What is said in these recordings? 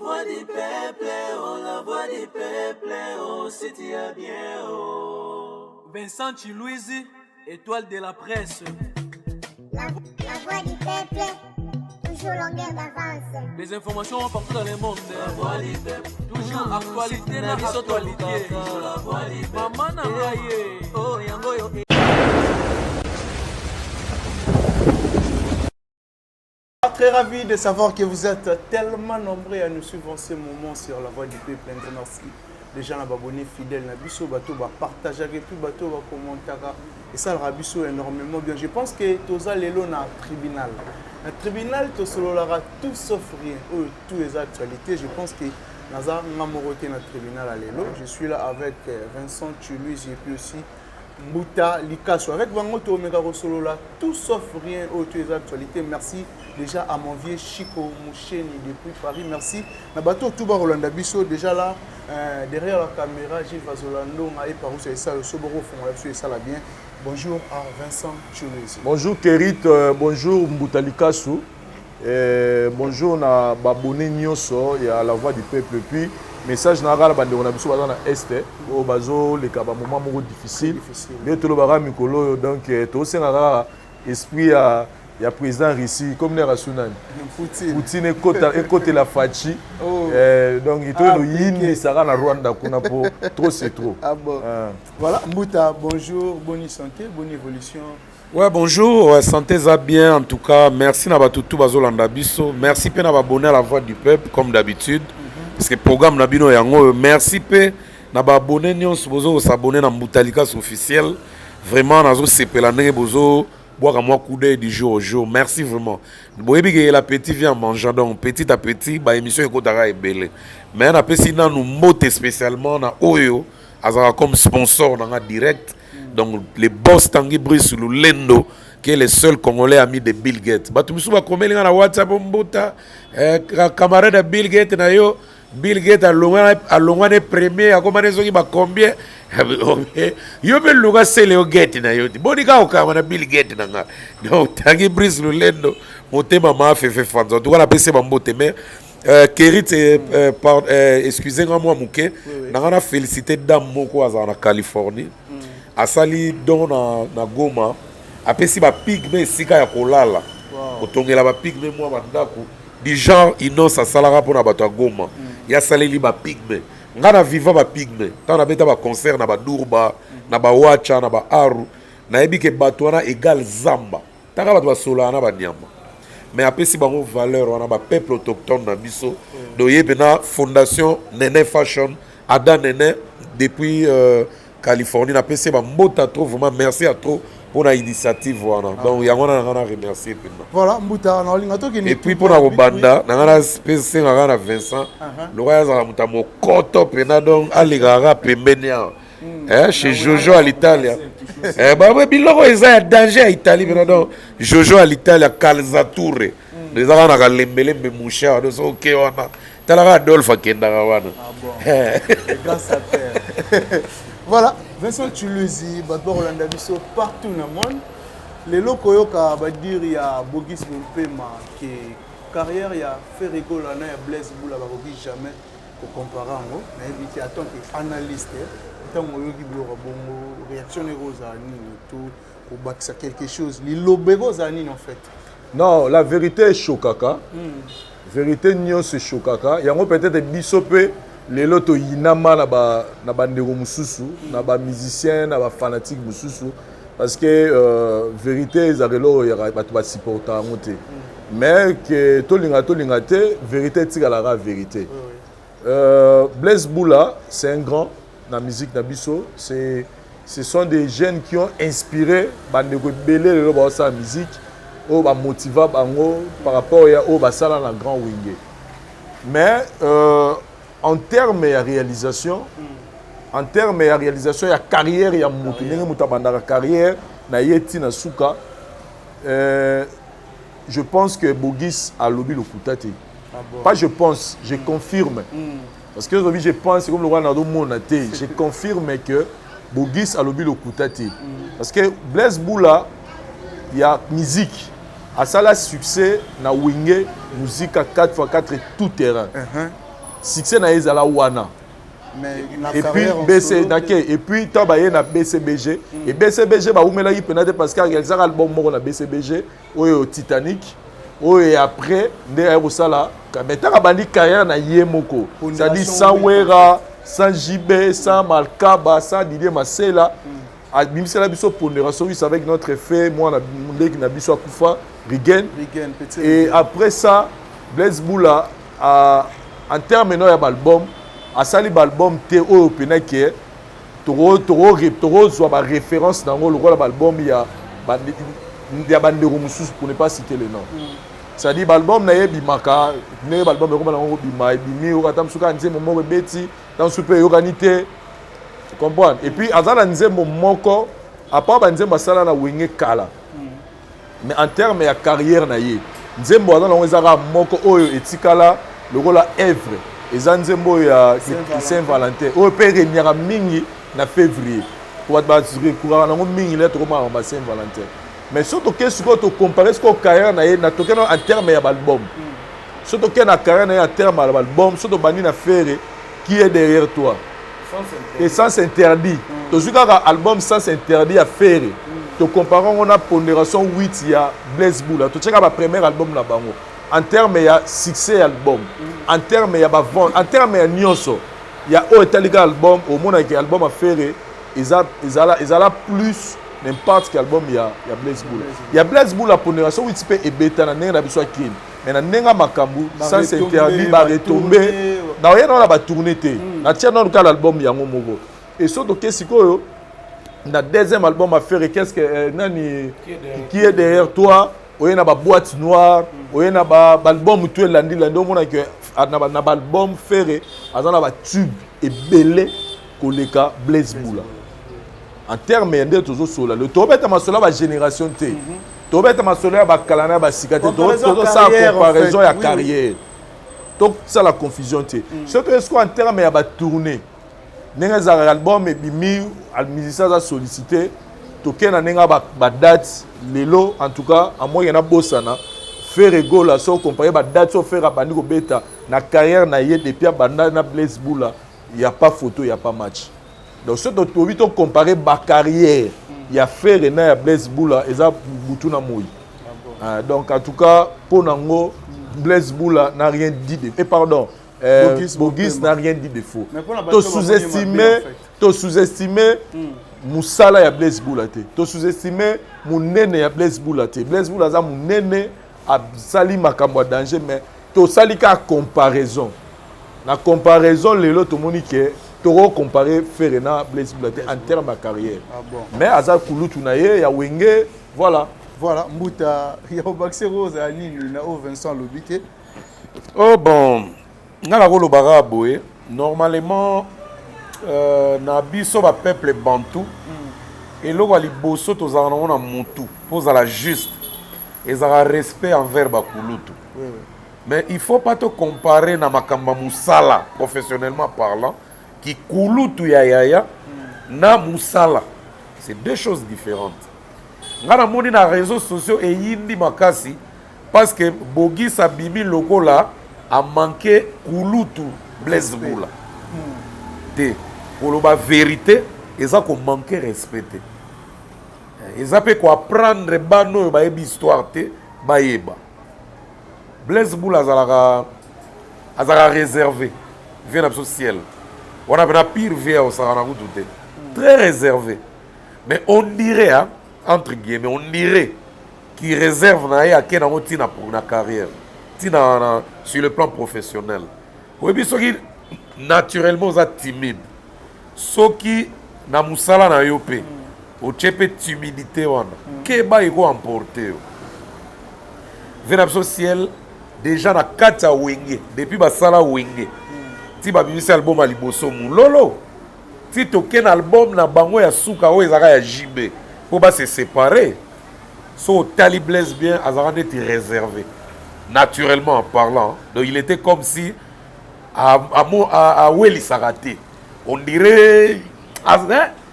voix du peuple, oh, la voix du peuple, oh, si tu as bien, oh. Vincent Chilouizi, étoile de la presse. La voix du peuple, toujours longueur d'avance. Les informations partout dans le monde. La voix du peuple, toujours actualité na actualité. La voix du peuple, maman Nangaye, oh, yango. Très ravi de savoir que vous êtes tellement nombreux à nous suivre en ce moment sur la voix du peuple. Un grand merci. Les gens sont abonnés fidèles, ils ont partagé, ils ont commenté. Et ça, le énormément bien. Je pense que tous les lots dans le tribunal. Le tribunal, tout sauf rien. Toutes les actualités. Je pense que nous avons dans le tribunal. Je suis là avec Vincent Chilouizi et puis aussi Mbuta Likasso. Avec Vangoto Omega Rosolola, tout sauf rien autour des actualités. Merci déjà à mon vieux Chico Moucheni depuis Paris. Merci. Nabato Touba Rolanda Bisso, déjà là, derrière la caméra, Gilles Vazolando, Maï Parou, c'est ça, le Soboro Fond, ça là bien. Bonjour à Vincent Chilouizi. Bonjour Kérit, bonjour Mbuta Likasso. Bonjour à Baboné Nyoso et à la voix du peuple. Puis, message naral bande on a biso dans est au bazo les kaba moment difficile mais tout le bara mikolo donc to sengara esprit ya président Russie comme les Rasunan Poutine côté la fachi donc il to yini sara na Rwanda kuna po trop c'est trop. Ah bon. Voilà Mbuta, bonjour, bonne santé, bonne évolution. Ouais, bonjour, santé ça bien en tout cas. Merci na batutu bazolanda biso. Merci pe na abonner à la voix du peuple comme d'habitude. Parce que le programme Nabino Yango, merci pe na ba abonné nyonso bozo s'abonner na Mbuta Likasso officiel. Vraiment nazo sepelane bozo boire à moi coup d'œil du jour au jour. Merci vraiment. Boyebi que la petite vient manger donc petit à petit ba émission ekotara ebele. Mais na pesi na nous mote spécialement na Oyo azara comme sponsor dans la direct. Donc les boss Tanguy Brice Lulendo qui est le seul Congolais ami de Bill Gates. Ba tumisu ba komeli na WhatsApp Mbuta camarade de Bill Gates na yo Bill Gates a longwane premier a commandé ce qui va combien yo be lunga sele Gates na yo bonika okama na Bill Gates na nga donc Tanguy Brice Lulendo motema ma fait fanzo to la pese bambote mais Kérit excusez-moi muke na féliciter dame moko aza na Californie asali don na Goma apesi ba pigme sika ya kolala otongela ba pigme moi bandako du genre innocent salara pour na bato ya Goma ya saleli ba pigme ngana viva ba pigme tant na beta ba concert na ba Durba na ba Wacha na ba Aru na yebi ke bato wana égal zamba taka bato ba sola na ba nyama mais apesi bango valeur wana ba peuple autochtone na biso do yebena fondation Nene Fashion Ada Nene depuis Californie na pesi ba mbota trop vraiment merci à trop pour l'initiative voilà. Donc il y a on a remercier voilà Mbuta na linga to et puis pour la banda na ngana spécial na Vincent le roi za muta mokoto pena donc aligara pembenia chez Jojo à l'Italie bah ouais biloko eza danger à Italie pena donc Jojo à l'Italie Calzature les ara na lembele be musha donc OK wana tala Adolphe kenda wana grâce à terre. Voilà, Vincent Chilouizi, Badbo Rolanda Bisso, partout dans le monde. Les locaux qui dire il y a Bogis Mpema qui carrière il y a fait rigoler il y a Blaise Boula Bogis jamais pour comparer en haut. Mais il y a tant qu'analyste, tant que réaction aux années tout pour bâtir quelque chose. Les lobéros années en fait. Non, la vérité est chokaka. Vérité nyo c'est chokaka. Il y a peut-être bisopé. Les loto yinama na ba ndeko mususu na ba musicien na ba fanatique mususu parce que vérité ezarelo ya bato ba supporter monter mais que tolinga te vérité tikala vérité Blaise Boula c'est un grand na musique na biso ce sont des jeunes qui ont inspiré ba ndeko belé le ba sa musique o ba motiva bango par rapport ya o ba sala na grand wingé mais en termes de réalisation, il y a carrière, il y a une carrière, je pense que Bogis a lobby le Koutati. Pas je pense, je confirme. Parce que je pense, comme le roi Nado Monate, je confirme que Bogis a lobby le Koutati. Parce que Blaise Boula, il y a musique. À ça, le succès, na wingé, musique à 4x4 tout terrain. succès na ezala wana. Et puis BC d'accord et puis tant ba na BCBG et BCBG ba oumela yi penate parce qu'il réalisé album moko na BCBG oyo Titanic oyo après nde osala mais tant bandi carrière na ye moko c'est-à-dire sans Wera sans JB sans Malkaba sans Didier Masela bimisela biso pondération avec notre effet moi na ndeki na biso akufa Rigen et après ça Blaise Boula en termes no ya album asali album te oyo pena ke toro soit ba référence dans le rôle album il y a bandero mususu pour ne pas citer le nom ça dit album na yebi maka ne album ko bana ko bima bimi o katam suka nzembo mo beti dans super yoganité tu comprends et puis azala nzembo moko à part ba nzembo sala na wenge kala mais en termes ya carrière na ye nzembo azala ngezaka moko oyo etikala le rôle œuvre eza nzembo ya Saint-Valentin oyo pe renyaka mingi na février pour ba recourant nango mingi le to ma Saint-Valentin mais surtout que ce que tu compares ce que carrière na ye na tokena en terme ya album surtout que na carrière na ye en terme ya album surtout bani na faire qui est derrière toi et sans interdit to zuka album sans interdit à faire to comparons on a pondération 8 ya Blaise Boula to cheka ba premier album na bango en termes il y a succès album en termes il y a vente en termes il y a nyonso il y a autre album au monde avec album à faire ils a plus n'importe quel album il y a Blaise Boula il y a Blaise Boula pondération oui tu peux et bêta na nenga biso kin mais na nenga makambu sans interdit ba retomber na rien on a ba tourner té na tia dans le album yango moko et surtout que sikoyo na deuxième album à faire qu'est-ce que nani qui est derrière toi oyena ba boîte noire oyena ba album tout landi omona que na ba album ferré azana ba tube et belé koleka Blaise Boula en termes de toujours sola le tobeta masola ba génération T tobeta masola ba kalana ba sikate to ça comparaison ya carrière donc ça la confusion T ce que est-ce qu'en termes ya ba tourner nenga za album et bimi al musicien a sollicité tokena nenga ba date lelo en tout cas à moi yana bosana faire rigola so comparer ba date so faire bandi ko beta na carrière na ye depuis banda na Blaise Boula il y a pas photo il y a pas match donc ce to to to comparer ba carrière il y a faire na ya Blaise Boula eza butu na moyi donc en tout cas pour nango Blaise Boula n'a rien dit de et pardon Bogis n'a rien dit de faux to sous-estimer Moussala ya Blaise Boula te to sous-estimer munene ya Blaise Boula te Blaise Boula za munene a sali makambo danger mais to sali ka comparaison na comparaison lelo to monique to comparer Ferena Blaise Boula te en termes de carrière mais aza kulutu na ye ya wenge voilà mbuta ya Obaxé Rose à nini na o Vincent Lobité oh bon ngala ko lobaka boye normalement na biso ba peuple bantou et lo wa liboso to za na mutu pose la juste et ça respect envers ba kulutu mais il faut pas te comparer na makamba musala professionnellement parlant qui kulutu ya na musala c'est deux choses différentes ngana moni na réseaux sociaux et yindi makasi parce que Bogis abimi lokola a manqué kulutu Blaise Boula pour la vérité ils ont manqué respecter ils ont pu apprendre bano ba histoire te ba yeba Blaise Boula azala réservé vient dans le ciel on a pire vie au Sarana tout très réservé mais on dirait hein, entre guillemets on dirait qui réserve na ya ke na motina pour na carrière tina sur le plan professionnel oui biso qui naturellement za timide soki na musala na yo pe o chepe timidité wana ke ba iko emporter venabso ciel déjà na kata wenge depuis basala wenge ti ba bimisi album a liboso mulolo ti token album na bango ya suka o ezaka ya JB pour ba se séparer so tali Blaise bien azara était réservé naturellement en parlant donc il était comme si à Weli Sarate on dirait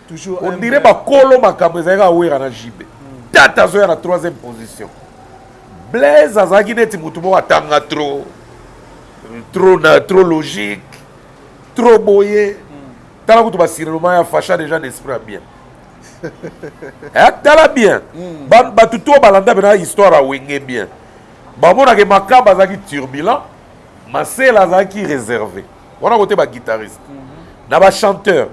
toujours on dirait ba kolo makambo ezaka wera na JB tata zo ya na 3e position Blaise azaki neti mutu mo atanga trop trop logique, trop boyé. Tala kutu basirement ya facha déjà d'esprit bien. Tala bien. Batuto balanda bena histoire a wenge bien. Bamona ke makaba zaki turbulent, masela zaki réservé. On a côté ba guitariste. Na ba chanteur,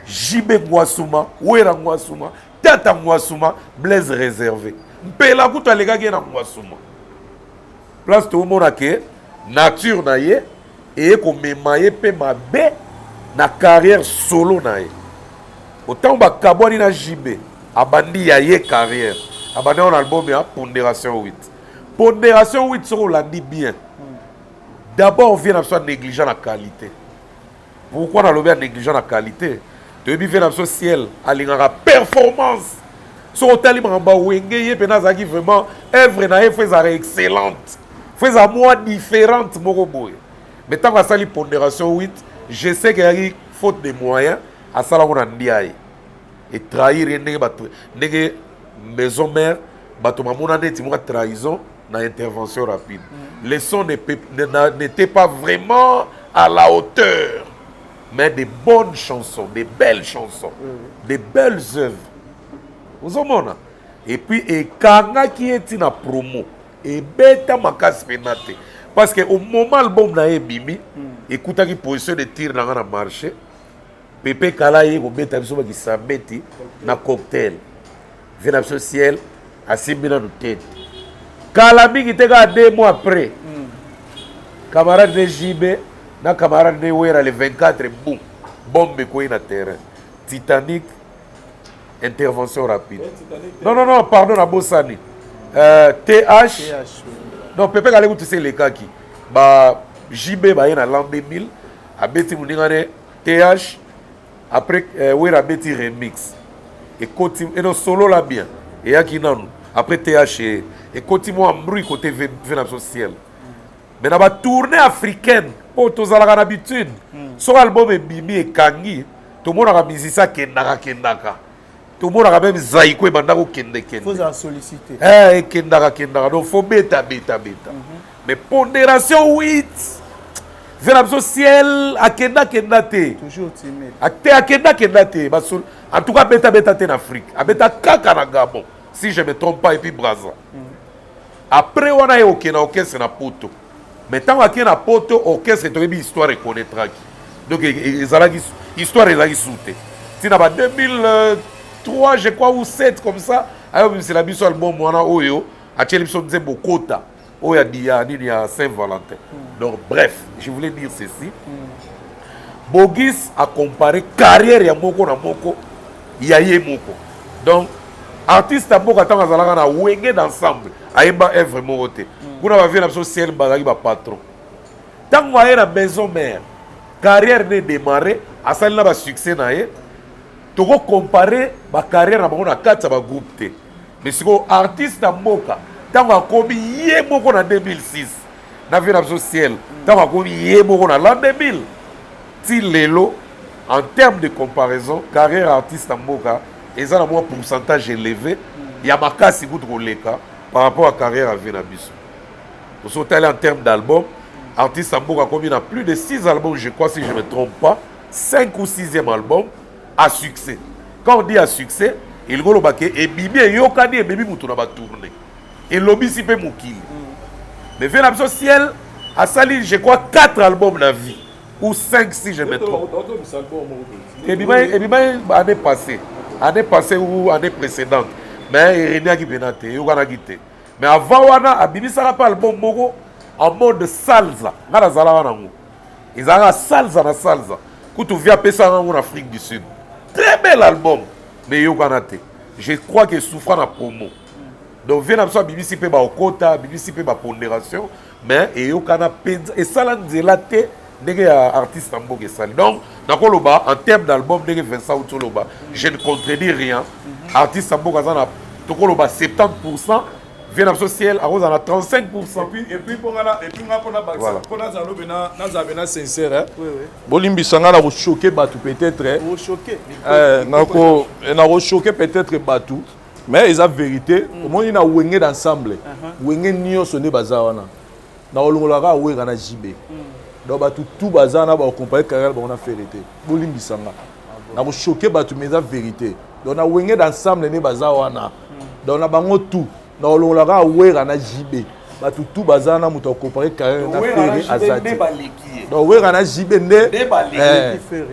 Jibe Ngwasuma, Wera Ngwasuma, Tata Ngwasuma, Blaise réservé. Mpela kutu alegaki na Ngwasuma. Place tout le monde ke nature na ye et ko memaye pe mabe na carrière solo na ye. Autant ba kabwani na Jibe, abandi ya ye carrière. Abandi on album ya Pondération 8. Pondération 8 sur l'a dit bien. D'abord, on vient à négliger la qualité. Pourquoi on a négliger la qualité? Tu veux faire un ciel, aller la performance. Sur le talib en bas, wenge penazaki vraiment œuvre na fait excellente. Fait à moi différente moroboy. Mais tant que ça li Pondération 8, je sais qu'il y a une faute de moyens à ça là on a ndiaye. Et trahir nègre maison mère, bato mamona net mo trahison. Dans intervention rapide. Les sons n'étaient pas vraiment à la hauteur, mais des bonnes chansons, des belles chansons, des belles œuvres. Vous comprenez? Et puis, et Kanga qui est une promo, et bêta makas penate. Parce qu'au moment l'album n'a bimi, écoutez qui position de tir dans le marché, Pepe Kalaye, au bêta qui s'abêti, na cocktail, vient à ciel, à 6 000 ans de tête. Kalami qui était 2 mois après, camarade de JB, na camarade de Wera le 24, boum, bombe quoi na terrain. Titanic, intervention rapide. Non, pardon, à Bossani. TH, non, Pepe Kalé, tu sais les cas qui. Bah, JB, bah, il y a l'an 2000, à Betty Mouningane, TH, après, Wera Betty remix. Et non, solo là bien. Et à qui non, après TH et continue à bruit côté Vénation ciel. Mais dans la tournée africaine, pour tous à l'habitude, son album est Bimi et Kangi, tout le monde a mis ça Kendaka. Tout le monde a même Zaïko et Bandako Kende. Il faut la solliciter. Eh, Kendaka. Donc, il faut bêta. Mais Pondération 8, Vénation ciel, à Kenda te. Toujours timide. À Kenda te. En tout cas, bêta en Afrique. À bêta kaka na Gabon. Si je ne me trompe pas, et puis Brazza. Après, on a eu un orchestre na poto. Mais tant qu'on a un poto, orchestre est une histoire reconnaîtra. Donc, l'histoire est soutée. Si dans 2003, je crois, ou 7 comme ça, c'est la mission album, on a eu à Tchelipson de Bokota, où il y a Saint-Valentin. Donc, bref, je voulais dire ceci. Bogis a comparé carrière ya Moko na Moko, Yaye Moko. Donc, artiste à Moko attend à wenge d'ensemble, à Emba est vraiment ôté. Vous avez vu la société Bazagi ba patron. Tant que vous avez la maison mère, carrière n'est démarré, à ça il a un succès naé. Tu peux comparer ma carrière à mon 4 groupe T. Mais si vous artiste à Moka, tant que vous avez yé Moko en 2006, na vu la société, tant que vous avez yé Moko en l'an 2000. Si l'élo, en termes de comparaison, carrière artiste à Moka, ils ont un pourcentage élevé. Il y a ma casse par rapport à la carrière à Vénabis. Pour sauter en termes d'albums, artiste à Moka a plus de 6 albums, je crois, si je ne me trompe pas, 5 ou 6e album à succès. Quand on dit à succès, il y a et Bibi et Yokani et Bibi Moutouna va tourner. Et Lobby si peut moukil. Mais Vénabis ciel a sali, je crois, 4 albums dans la vie. Ou 5 si je me trompe. Et bien, année passée ou année précédente. Mais il y a qui pénate, il y a qui pénate. Mais avant, Abibi ça n'a pas album Moko en mode salsa. Ils ont un salsa. Quand tu viens à ça en Afrique du Sud. Très bel album. Mais il y a je crois que souffre la promo. Donc, viens à Bibi si peut au quota, Bibi si peut pondération. Mais il y a et ça là, c'est la tête. Des artistes en Bogue Sali. Donc, en termes d'album, Vincent Outoloba, je ne contredis rien. Artistes en Bogue Sali, 70%, Viens ciel, on a 35%. Et puis, pour nous, sincère, Bolimbi Sangala vous choquer Batou peut-être. Vous choquer. Vous choquer peut-être Batou. Mais ils ont vérité. Comment ils ont wengé d'ensemble. Wengé nio sonné bazawana. Na olongolaka wengana JB. donc bato tout bazana ba comparer carrière ba on a vérité bolimbisanga na ko choquer bato mais la vérité donc na wenge d'ensemble ne baza wana donc na bango tout na ololaka wera na JB bato tout bazana muto comparer carrière na Ferré azati donc wera na JB nde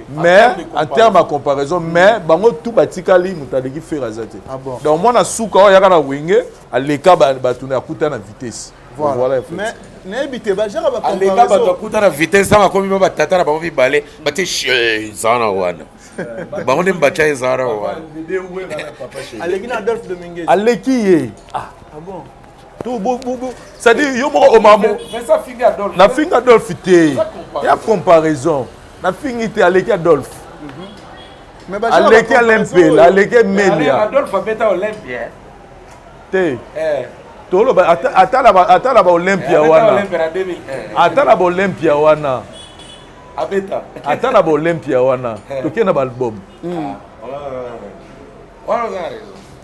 mais en termes de comparaison mais bango tout batikali muto aleki Ferré azati donc moi na suka o yaka na wenge aleka bato na kuta na vitesse. Voilà. Mais n'habitez pas, j'ai pas compris. Les gars, tu as la vitesse, ça va comme il va t'attendre, va pas balai, bah tu es zana wana. Bah on aime bacha zana wana. Aleki na Adolphe Dominguez. Aleki. Ah bon. Tout beau. Ça dit yo mo o mamo. Mais ça finit Adolphe. Na finit Adolphe té. Il y a comparaison. Na finit té Aleki Adolphe. Mais bah Aleki Olympia, Aleki Melia. Adolphe va mettre Olympia. Té. Atala ba Olympia wana. Atala ba Olympia wana. Abeta. Atala ba Olympia wana. Tokena ba album.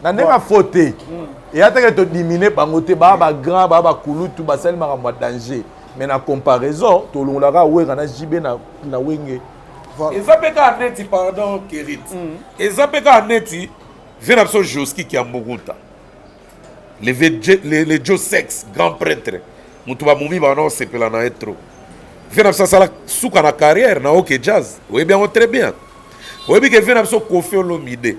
Na ndenga faute. Et ataka to diminuer bango te ba grand ba kulutu ba sel makamwa danger. Mais na comparaison to longolaka wera na jibe na wenge. Ezapeka neti pardon Kerit. Ezapeka neti vient absolument Joski qui a Moguta. Les Joe Sex, grand prêtre, Moutouba Moumi, non, c'est pas la trop. Vient ça la souka na carrière, na ok jazz. Oui, bien, très bien. Oui, bien, vient ça Kofi Olomide.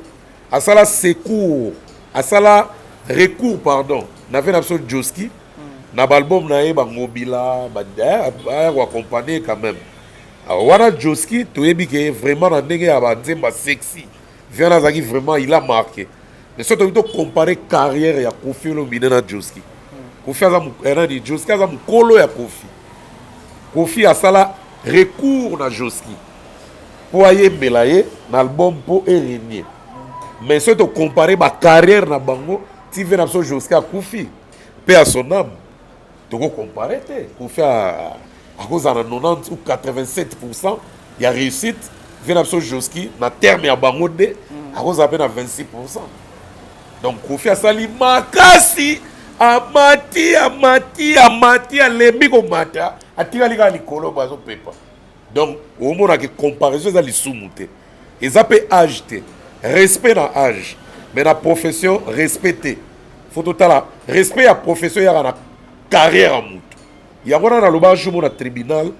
À ça la secours, à ça la recours, pardon. Na vient ça Joski. Na album na eba Mobila, ba accompagner quand même. Alors, wana Joski, tu es bien vraiment na nege à sexy. Vient là, vraiment, il a marqué. Mais surtout, il faut comparer carrière ya Kofi Olomide na Joski. Kofi a dit Joski a mu kolo ya Kofi. Kofi a sala recours na Joski. Pour aye belaye na album pour Erinier. Mais surtout comparer ma carrière na bango, tu viens absolument Joski à Kofi. Paix à son âme. Tu peux comparer Kofi à cause de 90 ou 87%, il y a réussite. Vient absolument Joski na terme ya bango de à cause à peine à 26%. Donc Kofi a sali makasi amati alebi ko mata atika lika likolo bazo pepa. Donc au moins que comparaison za lisumuté. Eza pe âge te respect na âge mais na profession respecté. Faut total respect à profession ya na carrière mutu. Ya ngona na loba jumo na tribunal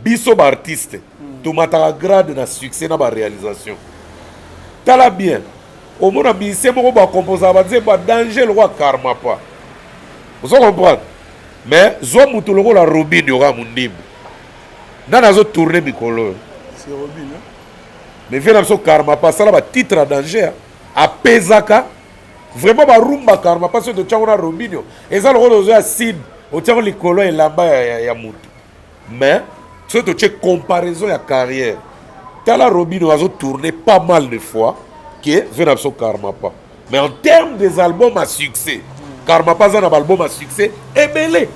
biso ba artiste to mataka grade na succès na ba réalisation. Tala bien. Au moins, c'est bon pour composer, c'est pas danger le roi karma pas. Vous comprenez? Mais zo mutu le la Robin y aura mon nim. Nana zo tourner mikolo. C'est Robin. Mais vient so karma pas ça là titre à danger. A pesaka vraiment ba rumba karma pas de tchangona Robin. Et ça le rôle de Sid au tchang likolo et là-bas ya mutu. Mais ce que tu comparaison ya carrière. Tala Robin zo tourner pas mal de fois. Venapso Karma pas. Mais en termes des albums à succès, Karma pas un album à succès est mêlé.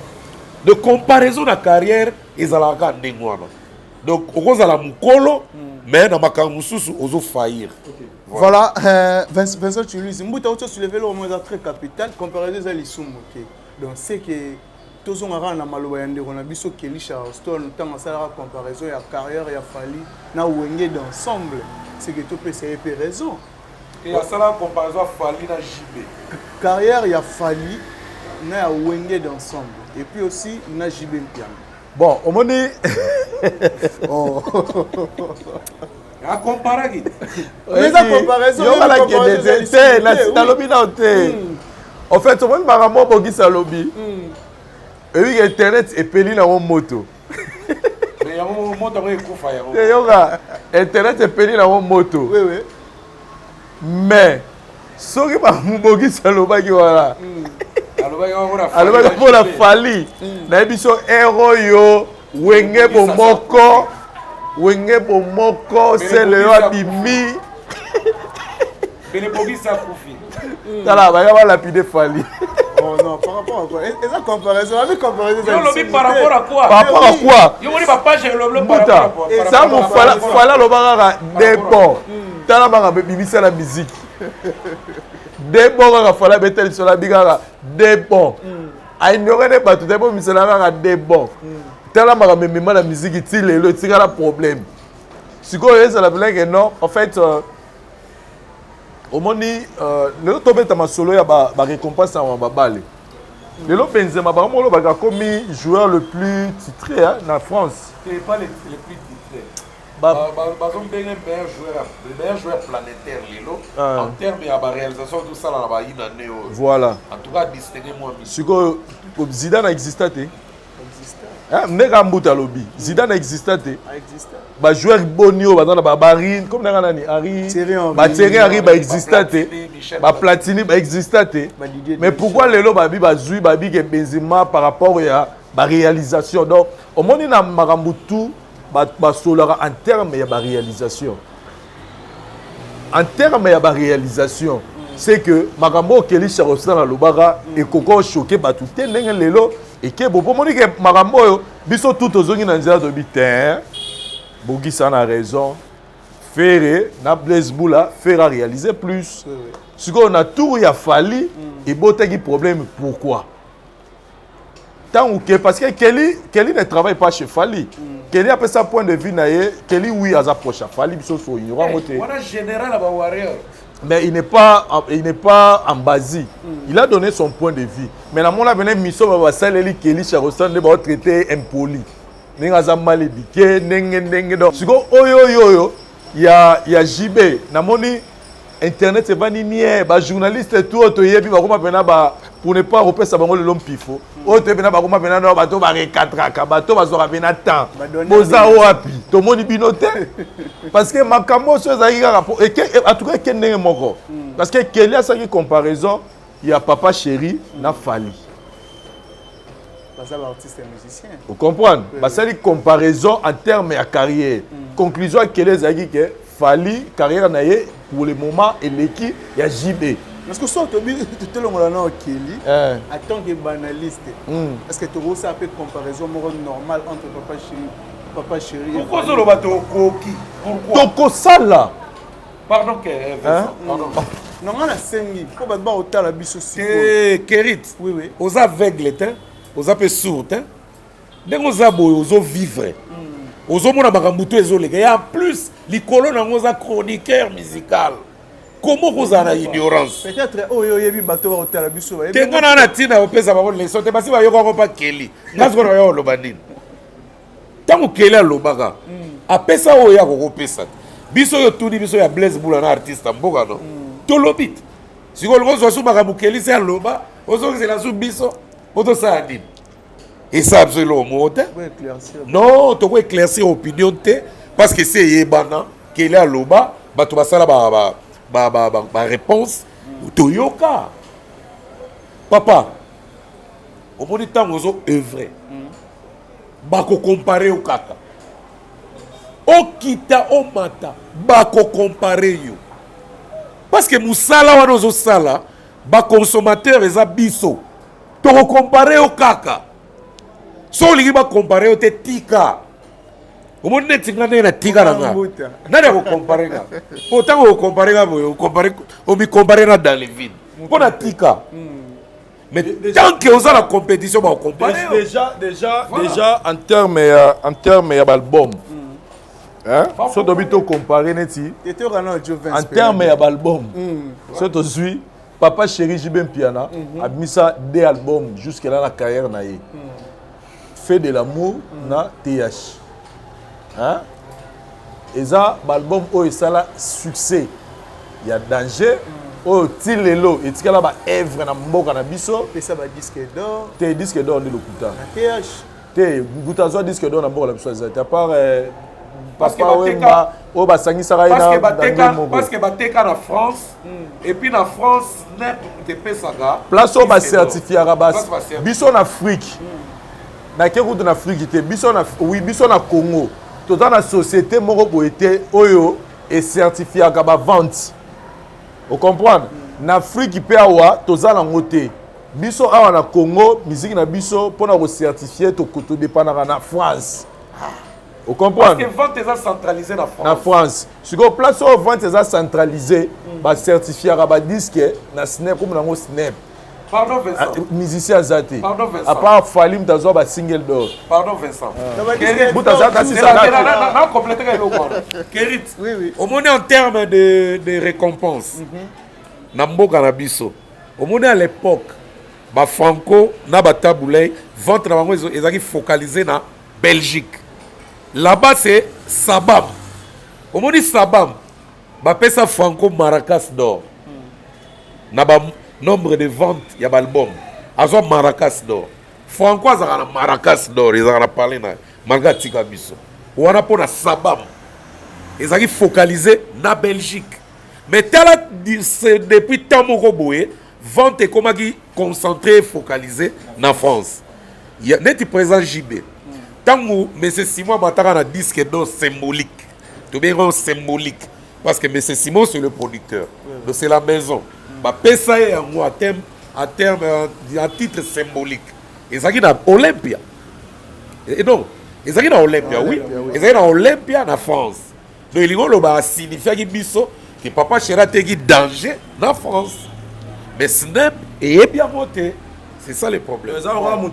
De comparaison de carrière, ils ont la nengwana. Donc, au cause de la mukolo, mais dans ma kamususu, ils ont faillir. Voilà, Vincent Chiluizi, Mbouta Ocho soulevé le moment très capital, comparaison à l'issum. Donc, c'est que tous les gens na maloba yande on a biso Kelly Charleston tant ça la comparaison ya carrière ya Fali na wenge d'ensemble. C'est que tout peut c'est raison. Et à ça la comparaison Fali na JB. Carrière ya Fali na wenge d'ensemble et puis aussi na JB piano. Bon, on m'a dit oh à comparer. Mais la comparaison yo la que na lobby na hotel. En fait, on m'a ramo bogi sa lobby. Et oui, Internet est peli dans mon moto. Mais il y a un moto qui est couffa. Internet est peli dans mon moto. Oui, oui. Mais, ce qui m'a moubogi, c'est le bas qui voilà. Alors, il faut la Fali. Na biso héros yo, wenge bomoko, c'est le abimi. Mais les bogi ça koufi. Tala, va y avoir lapide Fali. Oh non, par rapport à quoi? Et la comparaison, avec comparaison. Par rapport à quoi? Par rapport à quoi? Yo moni papa j'ai le par rapport à quoi? Ça mon fala lo banga dépend. Tala banga bimisa la musique. Dépend banga fala betel sur la bigara dépend. A ignorer ne pas tout dépend misela banga dépend. tellement ma la musique il le tira la problème si quoi ça la blague non en fait au moni le tombé ta solo ya ba récompense en babale le lo Benzema ba mo lo ba comme joueur le plus titré en France c'est pas les plus titrés bazon benga meilleur joueur planétaire lelo en termes de réalisation tout ça là ba ina neo voilà en tout cas distinguer moi si quoi Zidane existait Nega Mbuta lobi Zidane existait ba joueur bonio ba dans ba Barine comme na nani Henry ba Thierry Henry ba existait ba Platini ba existait mais pourquoi lelo ba bi ba zui ba bi ke Benzema par rapport à ba réalisation donc au moni na makambutu ba solara en termes ya ba réalisation en termes ya ba réalisation c'est que makambo keli charosana na lobara et koko choqué ba tout ndenge lelo et que bon moni ke makambo yo biso tout ozongi na nzela de bitin Bogi ça a raison faire na Blaise Boula faire réaliser plus ce qu'on a tout il a fallu et boté qui problème pourquoi tant que parce que Kelly ne travaille pas chez Fali Kelly a sa point de vue naie Kelly oui à sa proche Fali biso so ignorant moté voilà général à warrior mais il n'est pas en basi. Il a donné son point de vue. Mais dans mon avenir, Misso va saler Kelly Charostan ne va traiter impoli. Nenga zamali bike nenge donc. Siko oyo il y a JB. Na moni internet c'est pas ni ba journaliste tout yebi ba koma pena ba pour ne pas repasser bango le l'homme pifo. Ote pena ba koma pena no bato ba rekatraka bato ba zora pena temps. Boza wapi. To moni binote. Parce que makambo so ezaki rapport et en tout cas kenenge moko. Parce que Kelly a ça qui comparaison, il y a Papa Chéri na Fali. Parce que l'artiste est musicien. Vous comprenez? Parce que comparaison en termes de carrière. Conclusion Kelly ezaki que Fali carrière naie pour le moment et l'équipe il y a JB. Parce que soit tout le monde a Kelly en tant que banaliste. Est-ce que tu as aussi un peu de comparaison normale entre Papa Chéri et pourquoi le bateau Koki pourquoi Toko Sala pardon que pardon non on a sengi ko ba ba otala biso si Kerit oui aux aveugles aux peu sourds ndenge oza boye ozo vivre ozomona makambuto ezolega et en plus likolo nango oza chroniqueur musical comment vous avez ignorance peut-être oyo yebi bato ba otala biso ba tenga na tina opesa ba leçon te basi ba yoko pa Kelly ngazo na yo loba nini tango Kelly alobaka apesa oyo ya kokopesa biso yo tuni biso ya Blaise Boula na artiste mboka no to lobit siko lozo su makambu Kelly se aloba ozo ke la su biso oto sa nini et ça absolument mote non to ko éclaircir opinion te parce que c'est yebana Kelly aloba bato basala ba réponse toyoka papa au bon temps ozo œuvrer bako comparer au kaka okita omata bako comparer yo parce que musala wana ozo sala ba consommateur eza biso to comparer au kaka so lingi ba comparer te tika omo neti ngane na tika na nga nani ko comparer nga autant ko comparer nga boyo comparer o mi comparer na dans les vides pona tika mais tant que vous avez la compétition, vous comparez. Déjà en termes d'album. Hein? Si tu as comparé, en termes d'album, si tu suis, Papa Chéri Jibem Piana a mis ça des albums jusqu'à là la carrière. Fait de l'amour, na TH. Hein? Et ça, l'album où ça a succès, il y a danger. Oh, tilelo et tikala ba œuvre na mboka na biso et ça ba disque d'or te disque d'or de lokuta TH te nguta zo disque d'or na mboka na biso à part parce que ba o ba sangisa ra ina parce que ba teka na France et puis na France net te pesaga place o ba certifié arabas biso en Afrique na keku de Afrique te biso na oui biso na Congo to dans la société moko boete oyo et certifié ka ba vente. Vous comprenez? En Afrique, il peut y avoir tous les côtés. Biso awa na Congo, musique na biso pour nous certifier to koto dépendant na France. Vous comprenez? Parce que vente est centralisée na France. Na France. Si vous place où vente est centralisée, ba certifier ba disque na Snap comme na Snap. Pardon, Vincent. Musicien azate. Pardon, Vincent. À part Falim, tu as un single d'or. Pardon, Vincent. Kérit, Oui. au moins en termes de récompense, Namboka Nabiso, au moins à l'époque, Franco, Nabataboulay, vente na bango ezaki focalisé na Belgique. Là-bas c'est Sabam. Au moins Sabam, pesa Franco Maracas d'or. Na ba nombre de ventes ya ba album. Azo Maracas d'or. Franco azaka na Maracas d'or, ezaka na parler na malgré tika biso. Wana pona Sabam. Ezaki focalisé na Belgique. Mais tala depuis tant moko boye vente comme qui concentré focalisé en France. Il y a net présent JB. Tant que M. Simon Matara a un disque d'or symbolique. Tout bien symbolique. Parce que M. Simon c'est le producteur. Donc c'est la maison. Bah ça est à terme à titre symbolique. Et ça qui dans Olympia. Et non, et ça qui dans Olympia, oui. Et ça qui dans Olympia en France. Donc il va signifier que papa Chéra a danger en France. Mais Snap est bien monté. C'est ça le problème. Les gens ont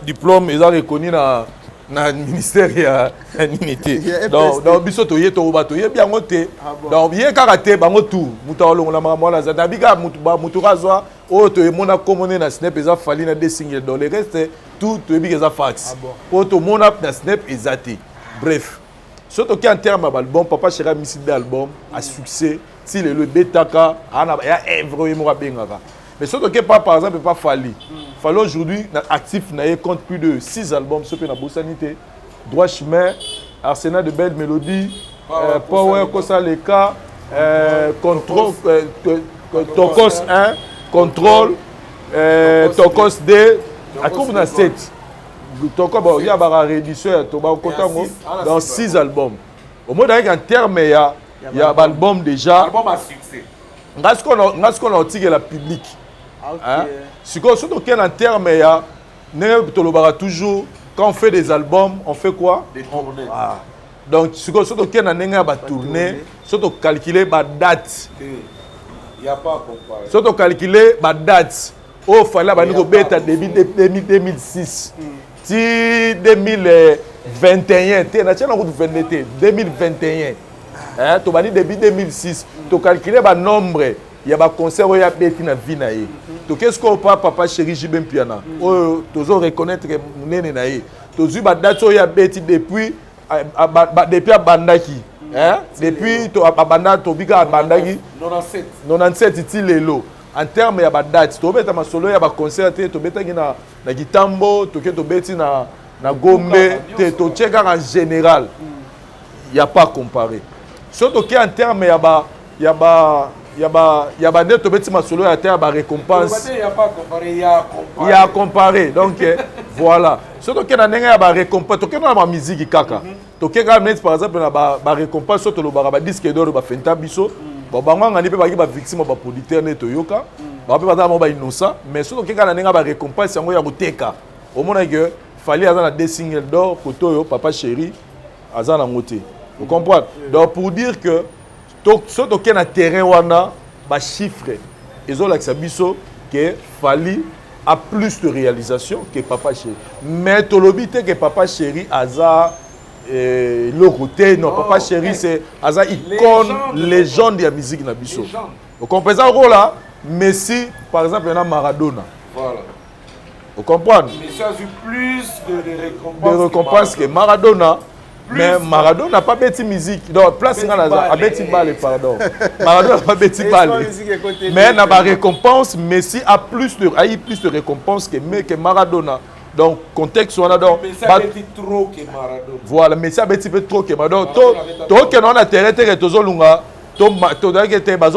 diplôme, ils ont reconnu dans le ministère de l'unité. Donc, biso to yeto bato ye bien monté. Donc, bien karaté bango tout. Mutalo la mama la zadabiga muturazwa o to mona komone na Snap ils ont fallu na des signes dans le reste tout to bi za fax. O to mona na Snap ezati. Bref. Surtout qu'en termes d'album, Papa Chéra Missi d'album à succès. Si le Betaka, il y a vraiment bien. Mais surtout que par exemple, pas Fali. Fali aujourd'hui, actif, compte plus de 6 albums, ce que na sanité. Droit chemin, Arsenal de belles mélodies, Power, Kosa Leka, Control, Tokos 1, Control, Tokos 2, à quoi on a 7. Tokos, il y a une réédition dans 6 albums. Au moins, en termes, il y a un album déjà. Album à succès. Ce qu'on a tiré la public. Surtout en termes, il y a toujours, quand on fait des albums, on fait quoi? Des tournées. Donc, surtout qu'on a tourné, surtout calculer la date. Il n'y a pas à comparer. Surtout calculer la date. Oh, il fallait que début 2006. Si 2021, 2021. Tu as dit début 2006, tu calcules le nombre, il y a un concert qui a été dans la vie. Qu'est-ce qu'on peut Papa Chéri Jibem Piana? Tu dois reconnaître que tu as dit que date qui a été depuis Bandaki. Depuis Bandaki. 97, il est là. En termes de date, tu as un solo, il y a un concert, tu as un Gitambo, tu as un Gombe, tu as en général. Il n'y a pas à comparer. Surtout qu'en termes, il y a des solo, il y a des récompenses. Il n'y a pas à comparer, il y a à comparer. Il y a à comparer. Donc, voilà. Surtout qu'il y a des récompenses. Tu as la musique, kaka. Tu as par exemple des récompenses, surtout le disque d'or, le Fenta Bisso. Bon, on a des victimes, des producteurs, des Toyoka. On a des innocents. Mais surtout qu'il y a des récompenses, il y a des teka. Au moins, il fallait avoir des singles d'or pour Papa Chéri, Azan Angote. Vous comprenez? Donc, pour dire que surtout qu'il y a un terrain, des chiffres, ils ont l'accès que Fali a plus de réalisation que Papa Chéri. Mais tu l'obité que Papa Chéri a le côté, non, Papa Chéri c'est une icône, légende de la musique na biso. Vous comprenez ça là? Messi, par exemple, il y a Maradona. Voilà. Vous comprenez? Messi a eu plus de récompenses que Maradona. Mais Maradona n'a pas bêti musique. Donc, place il a bêti balle, pardon. Maradona n'a pas bêti balle. Mais il n'a pas récompense. Messi a eu plus de récompenses que Maradona. Donc, contexte, on a donc. Messi a bêti trop que Maradona. Voilà, Messi a bêti trop que Maradona. Donc, on a terre que tu as tu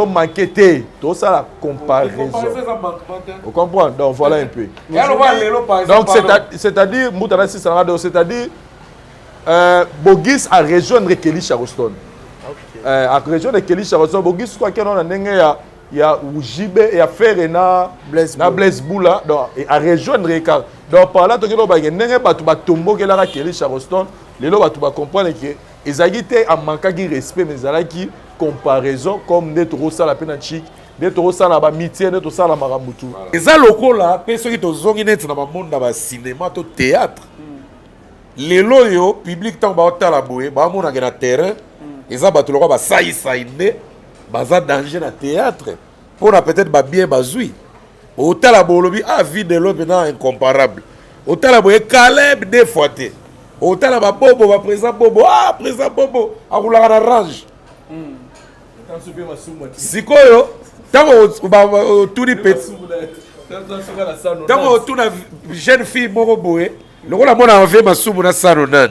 manqué, tout ça la comparaison. Vous comprenez? Donc voilà un peu. Donc c'est-à-dire, c'est-à-dire, Bogis a rejoindre Kelly Charleston. A rejoindre Kelly Charleston, Bogis quoi qu'il y a Ujibe et a faire na Blaise Boula, donc a rejoindre Ricard. Donc par là, tu as tombeau que la Kelly Charleston, les lois tu vas comprendre que ils ont été en manquant de respect, mais ils ont comparaison comme des trop ça la peine chic nde tokosala bamitie nde tosala makambo tu eza lokola mpe soki tozongi neti na bamonde na bacinema to théâtre lelo oyo public ntango baotala boye bamonake na terrain eza bato lokola basaisai nde baza danger na théâtre mpona peut-être babien bazwi otala boye olobi vie de l'homme na incomparable otala boye Caleb des fois te otala babobo baprésident bobo président bobo akulaka na range sikoyo ntango otuni ntango otuna jeune fille moko boye lokola mona ave masumu na 190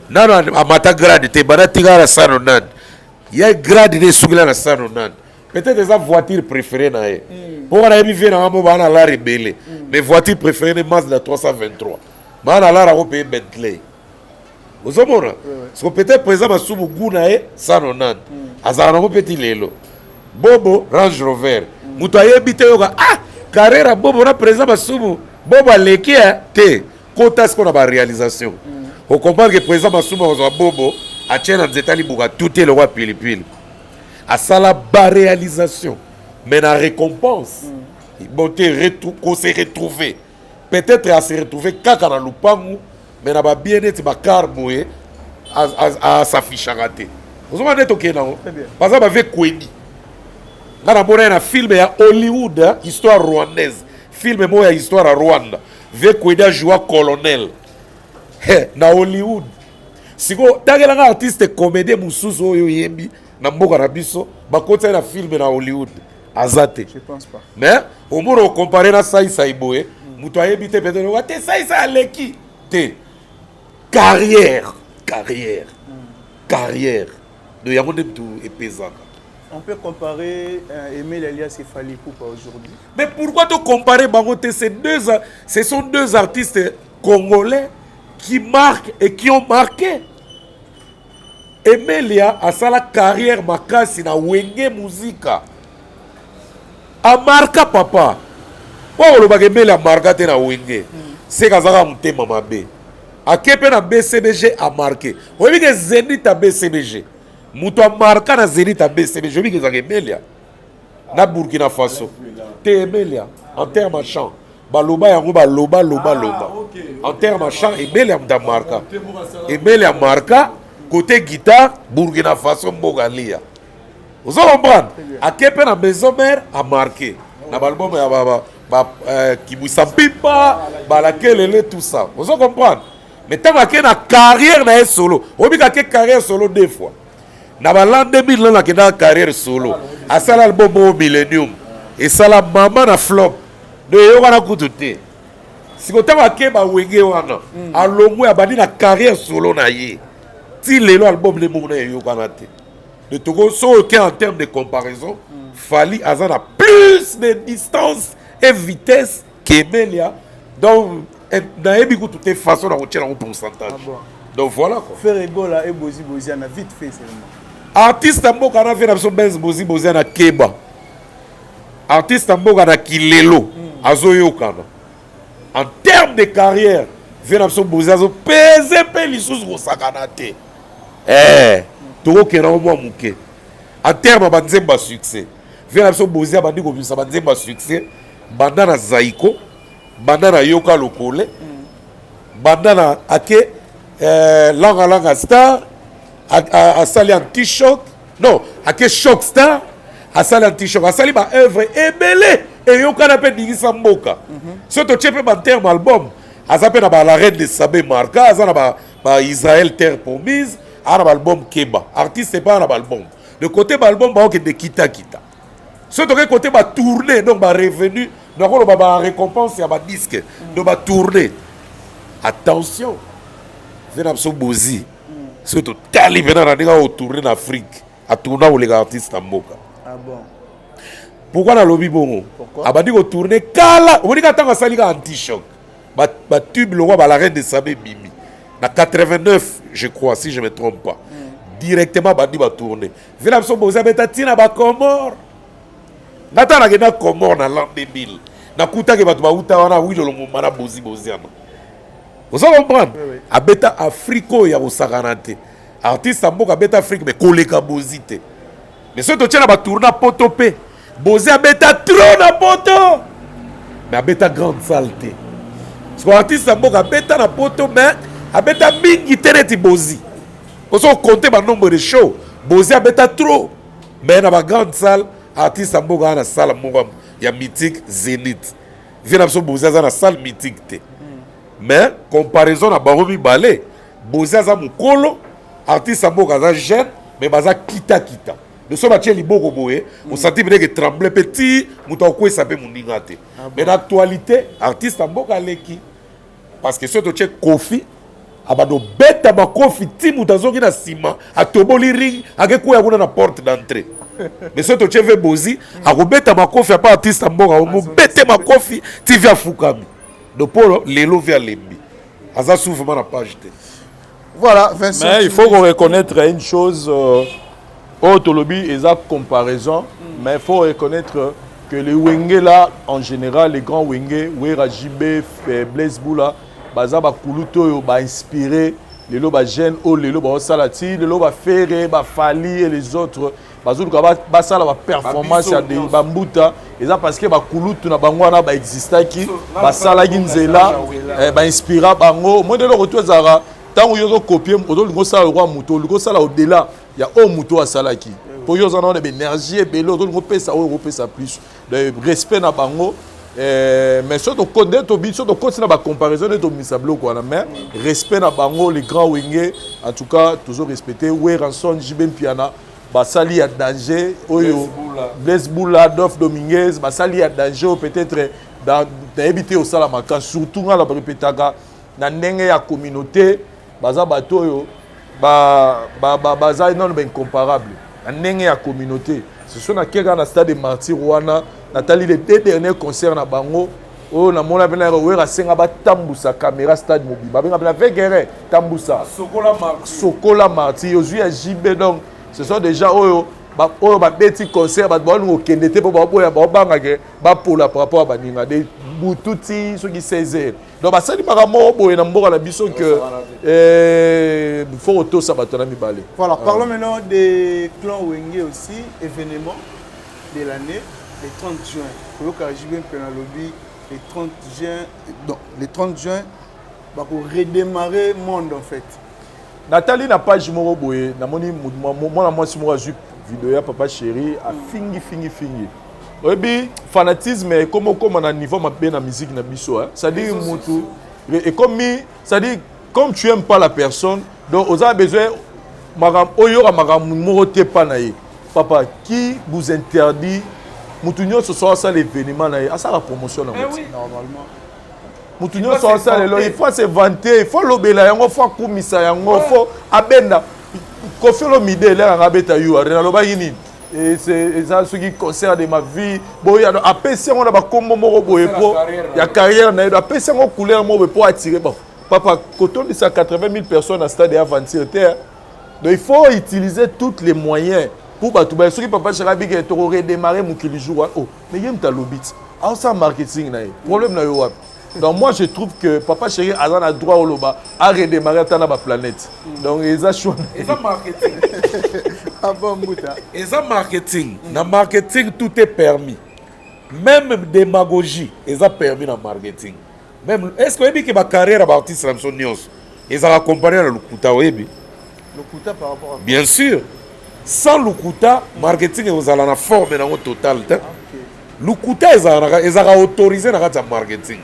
nano amata grade te bana tingala na 190 ya grade nde esukila na 190 peut-être eza voiture préférée na ye mpoka nayebi vie nanga mo bana lara ebele mais voiture préférée ne Mazda 323 bana lara yango paye Bentley ozomona parce que peut-être président masumu gu na ye 190 azala nango mpe ti lelo bobo Range Rover moto ayebi te yoka carrera bobo na président masumu bobo aleki te kota siko na baréalisation ocomprendre que président masumu akozwa bobo atie na nzeta libuka tout te lokwa pilipili asala baréalisation mais na récompense bon te qu'on se retrouver peut-être à se retrouver kaka na lupangu mais na babien neti bakar boye asafichaka te ozoma nde tokende nango baza bave kweni nga namona ye na filme ya Hollywood histoire rwandaise filme moko ya histoire ya Rwanda ve kweni ajoua colonel na Hollywood siko tangelanga artiste comédie mosusu oyo yembi na mboka na biso bakoti na filme na Hollywood aza te mais omona okompare na saisai boye moto ayebi te peut-être te saisai aleki te carrière de yango nde mutu epezaka. On peut comparer Emile Elias et Fally Ipupa aujourd'hui. Mais pourquoi te comparer Bangote? Ce sont deux artistes congolais qui marquent et qui ont marqué. Emelia a sa carrière makasi na wenge muzika. A marqué papa. Pourquoi le bagage a marqué na wenge? C'est kazaka mutema mabe. A kepe na BCBG a marqué. Vous voyez que Zénith a BCBG. Muto a marqué na Zénith a BCBG. Vous voyez que Emelia na Burkina Faso. Te Emelia en termes de chant. Baloba yango baloba loba. En termes de chant Emelia muta marqué. Emelia marqué côté guitare Burkina Faso Mogalia. Vous allez comprendre. A kepe na maison mère a marqué. Na balbum ya Kibusa Pipa, Balakelele tout ça. Vous allez comprendre. Mais tant que na carrière na solo, obi ka carrière solo deux fois. Na ba l'an 2000 na na carrière solo. A ça l'album au Millennium et ça la maman na flop. De yo kana kututé. Si ko tant que ba wenge wana, a longo ya bandi na carrière solo na ye. Ti lelo album le mo na yo kana té. De Togo so en termes de comparaison, Fally azana plus de distance et vitesse qu'Emelia. Donc na yebi ko toute façon na retirer un pourcentage. Donc voilà quoi. Faire Ebola et Bozi na vite fait seulement. Artiste mboka na vena so Benz Bozi na Keba. Artiste mboka na Kilelo azoyokana. En termes de carrière, vena so Bozi azo pese pe lisusu ko sakana te. Toko kena mo muke. En termes ba nzemba succès. Vena so Bozi abandi ko bisa ba nzemba succès. Banda na Zaiko, banda na Yoka Lokole, banda na ake langa star, a sali un t-shirt, non, ake shock star, a sali un t-shirt, a sali ba œuvre ebele et Yoka na pe dingisa mboka. So to chepe ba terme album, a zape na ba la reine de Sabé Marca, a na ba Israël Terre Promise, a na ba album Keba. Artiste c'est pas na ba album. De côté ba album ba ok de kita. Ce qui est côté va tourner, donc va revenu, donc on va récompense et va disque, donc va tourner. Attention, venez à Bozi, surtout tali venant à tourner en Afrique, à tourner où les artistes en Moka. Ah bon? Pourquoi dans le lobby bon? Pourquoi? Ah bah dit qu'on tourner kala, on dit qu'attends à ça les gars anti-choc, bah tube le roi bah la reine de Sabé Mimi, na 89 je crois si je me trompe pas, directement bah dit va tourner. Venez à Bozi, bah tina bah Comore. Nata na gena Comore na l'an 2000. Na kuta ke batu ba uta wana wilo lo mumana bozi ana. Vous allez comprendre? A beta Africo ya osakanate. Artiste mboka beta Afrique mais koleka bozite. Mais ce to tchana ba tourna potopé. Bosé abeta trop na poto. Mais abeta grande saleté. Parce que l'artiste abeta na poto, mais abeta mingi teneti Bozi. Parce qu'on compte le nombre de shows. Bosé abeta trop. Mais dans la grande salle, l'artiste a na salle il y a mythique Zénith. Vient absolument Bosé dans la salle mythique. Mais comparaison à Baromi Balé, Bosé a mukolo, artiste a jeune, mais baza kita. Nous sommes à Tchélibo Boé, on sentit que trembler petit, moutako sapé mouningate. Mais dans l'actualité, artiste a leki. Parce que ce que Kofi, abado beta ba Kofi ti moutazoki na sima, a toboli ring, a kekou ya na porte d'entrée. Mais ce que tu veux Bozi, a beta ma Kofi a pas artiste mboka, a bete ma Kofi ti via Fukami. Donc pour l'élo via Lembi. Aza souvent na page. Voilà, Vincent. Mais il faut reconnaître une chose. Autolobi et sa comparaison, mais il faut reconnaître que les Wenge là, en général, les grands Wenge, Wera Jibé, Blaise Boula, Baza Bakuluto, ba inspiré, les loba Gênes, les loba Salati, les loba Ferré, Fali et les autres. Bazouka Basala ba performance à des Bambuta, et ça parce que Bakuluto na Bangwana ba exista qui, Basala Ginzela, ba inspira Bango, moi de le retour Zara. Tant que vous copiez, vous avez ça le roi Mouto, vous ça au-delà, il y a un Mouto à Salaki. Pour vous avez de l'énergie, vous avez ça, vous avez ça plus. De respect na bango. Mais surtout, quand on a comparaison de Misablo, mais respect na bango, les grands wingés, en tout cas, toujours respecté. Oui, Ranson, Jibem Piana, Basali à danger, Blaise Boula, Adolphe Dominguez, Basali à danger, peut-être dans éviter au Salamaka, surtout dans la répétaga, dans la communauté. Baza batoyo baza non incomparable ndenge ya communauté ce sont na kega na stade de Martyr Rwanda Nathalie les deux derniers concerts na bango oh na mona bena wera senga ba tambusa caméra stade mobile ba bena vegere tambusa sokola Martyr Yozu ya JB donc ce sont déjà oyo ba beti concert ba bon okende te po ba boya ba bangake ba pola par rapport à baninga de bututi ceux qui 16h donc ba sali maramo boye na mboka na biso que faut auto sabatona mibale. Voilà, parlons maintenant des clans Wenge aussi, événement de l'année, le 30 juin. Pour le JB Penalobi, le 30 juin, donc le 30 juin, bah pour redémarrer le monde en fait. Nathalie n'a pas joué au boye, na moni moi si moi ju vidéo ya papa chéri a fingi. Oui, fanatisme comme on a niveau ma bien la musique na biso, ça dit mutu et comme ça dit comme tu aimes pas la personne, donc vous avez besoin papa qui vous interdit mutunyo ce soir ça l'événement na ça la promotion normalement. Mutunyo ce soir ça il faut se vanter, il faut lobela yango, faut kumisa yango, faut abenda kofelo mide là ngabeta yo rena loba yini. Et c'est ça ce qui concerne ma vie. Bon, il y a un PC, on a un combo il y a carrière, il y a un PC, on a couleur pour attirer. Bon, papa, quand on dit ça, 80 000 personnes à stade aventure, donc il faut utiliser tous les moyens pour battre. Ceux qui papa Charabi qui est redémarré mon jour. Oh, mais il y a un lobby. Ah, ça marketing là. Problème là yo. Donc moi je trouve que papa chéri a un droit au loba à redémarrer dans la planète. Donc ils ont choisi. Et ça marketing. Ah bon Mouta. Et ça marketing. Dans marketing tout est permis. Même démagogie, ils ont permis dans marketing. Même est-ce que vous que ma carrière d'artiste Samson Nios, ils ont accompagné le Lukuta Webi. Lukuta par rapport à bien sûr. Sans Lukuta, marketing vous allez en forme dans votre total. Lukuta ils ont autorisé dans le marketing.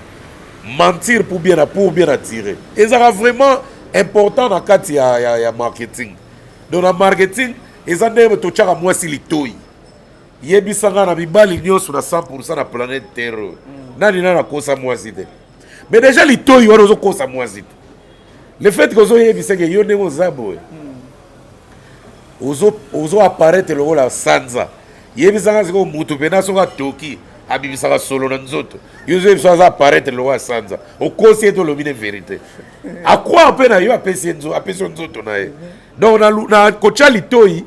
Mentir pour bien attirer. Et ça vraiment important dans le cadre de marketing. Dans le marketing, ils ont dit que tu as moi si litoi. Yebisanga na bibali nyos na 100% de la planète Terre. Nani na kosa moi zide. Mais déjà litoi on ozo kosa moi zide. Le fait que ozo yebisanga yo ne ozabo. Ozo apparaître le rôle à Sanza. Yebisanga ziko mutu pena songa toki. Abibisaka solo na nzoto. Yozo yebisanga apparaître le rôle à Sanza. Au conseil de l'obine vérité. À quoi on peut na yo apesi nzoto na ye. Donc na kocha litoi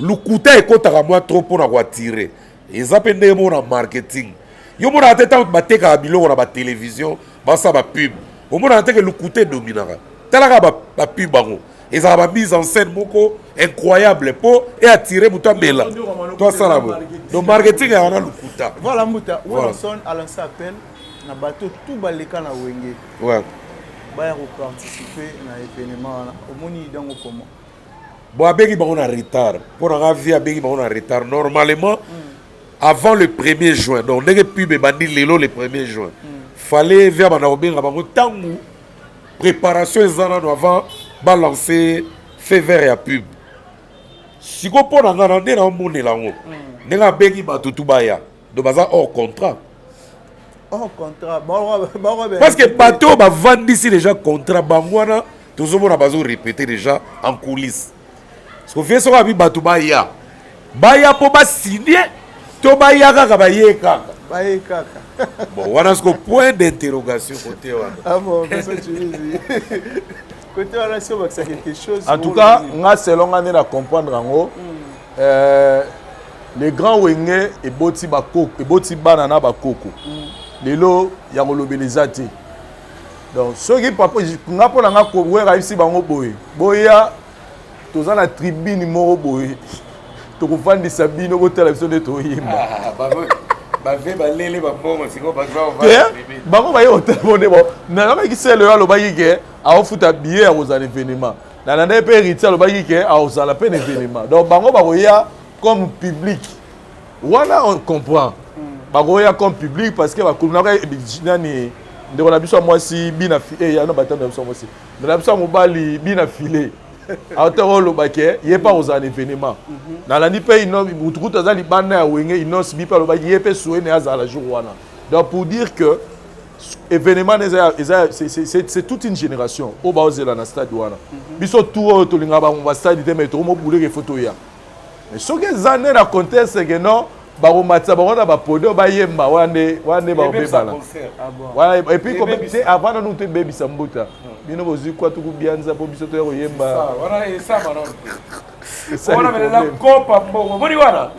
Lukuta ekotaka moi trop pour na attirer. Ils appellent mon marketing. Yo mona ateta bateka biloko na ba télévision, ba sa ba pub. Au mona ateka Lukuta dominara. Talaka ba pub bango. ils ont mise en scène moko incroyable pour et attirer muta mela toi ça là donc marketing y en a lukuta voilà muta Wilson a lancé appel na bateau tout baleka na wenge ouais ba participer na événement au moni dango comment bon abeki ba on a retard pour en vie abeki ba on a retard normalement avant le 1er juin donc dès que pub bandi lelo le 1er juin fallait vers bana obenga bango tangu préparation ezana avant balancer fait vert ya pub siko pona ngana nde na monela ngo ndenge abeki bato tu baya do baza hors contrat parce que bato bavandisi déjà contrat bango wana tozomona bazo répéter déjà en coulisses parce que vie soko abi bato baya mpo basigner to baya kaka baye kaka bon wana siko point d'interrogation côté wana ah bon ça tu dis côté wana si on va quelque chose en tout cas nga selon nga na comprendre ngo les grands wenge eboti bakoko eboti bana na bakoko lelo ya kolobeleza te donc soki papa nga pona nga ko wera ici bango boya toza na tribune moko boye to kofandisa bino ko television de to yimba bave balele babongo siko bango baye hotel bonde bon na ba ki selo ya lobaki ke aofuta billet ya kozala événement na nanda pe héritier lobaki ke aozala pe événement donc bango bakoya comme public wana on comprend bakoya comme public parce que bakulunaka nani ndeko na biso mwasi bina ya no batanda biso mwasi na biso mobali bina filé aotero lobake ye pa kozala événement nalandi mpe ino mutukutu aza libanda ya wenge inos bi mpe alobaki ye mpe souene azala jour wana donc pour dire que événement c'est toute une génération oyo baozela na stade wana biso tour oyo tolingaka bango bastade te mai tokomobuleke foto ya mais soki eza nde na contexte ke non bakomatisa bango na bapode oyo bayemba wana nde bakobebana epuis te avant nanu tebebisa mbuta bino bozwi kwa tukubianza mpo biso toya koyemba wana melela kopa mbongo moni wana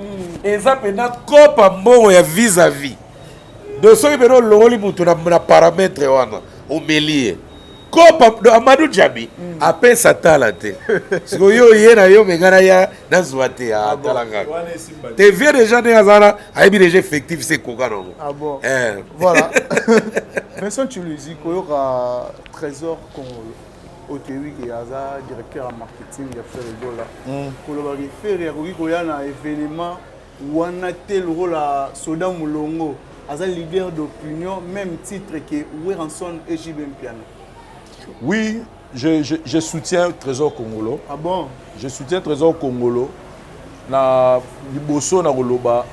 eza mpena kopa mbongo ya vis-à-vis donc soki mpena olongoli mutu na parametre wana omelie kopa amadou diabi apesa tala te siko yo ye na yo mengana ya nazwa te atalangaka te vie déjà ndenge azala ayebi déjà effectif se koka nango voilà Vincent Chiluizi koyoka Trésor Congolais otewi ke aza directeur en marketing ya Frère Egola kolobaki Frère akoki koya na événement wana te lokola Soda Mulongo aza leader d'opinion même titre que Weranson et JB Mpiana. Oui, je soutiens Trésor Congolo. Ah bon? Je soutiens Trésor Congolo. Na liboso na koloba.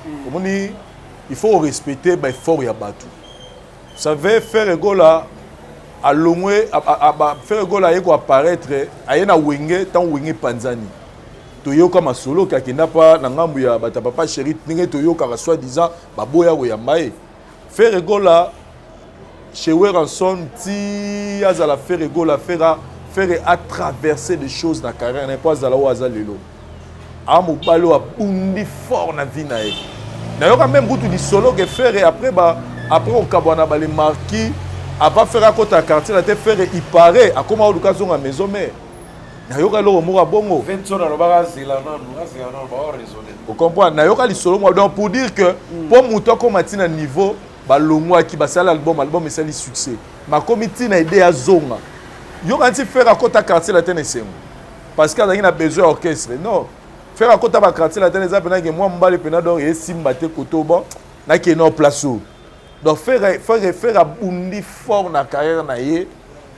Il faut respecter l'effort ya batu. Vous savez, Frère Egola a longé, Frère Egola yeko apparaître, ayena wenge tant wenge panzani. Toyoka masolo kakenda pa na ngambu ya bata papa chéri ninge toyoka ka soi-disant baboya ko yambaye. Frère Egola chez Weranson ti azala Frère Egola faire à traverser des choses dans carrière n'est pas azala ou azalelo. Amu balo a bundi fort na vie na ye. Na yoka même butu di solo que faire après au kabwana ba les marquis avant faire à côté quartier la te faire il paraît à comment occasion à maison mais na yoka lo mo bongo 20 na lobaka zela non ba raisonner. Vous comprenez na yoka li solo moi donc pour dire que pour muto ko matina niveau balongwa ki basala album esali succès ma comité na idée ya zonga yo kanti faire à côté quartier la tenesen parce que a besoin orchestre non faire à côté ba quartier la tenesen pena que moi mbale pena donc et simba te kotoba na ke no place donc faire à bundi fort na carrière na ye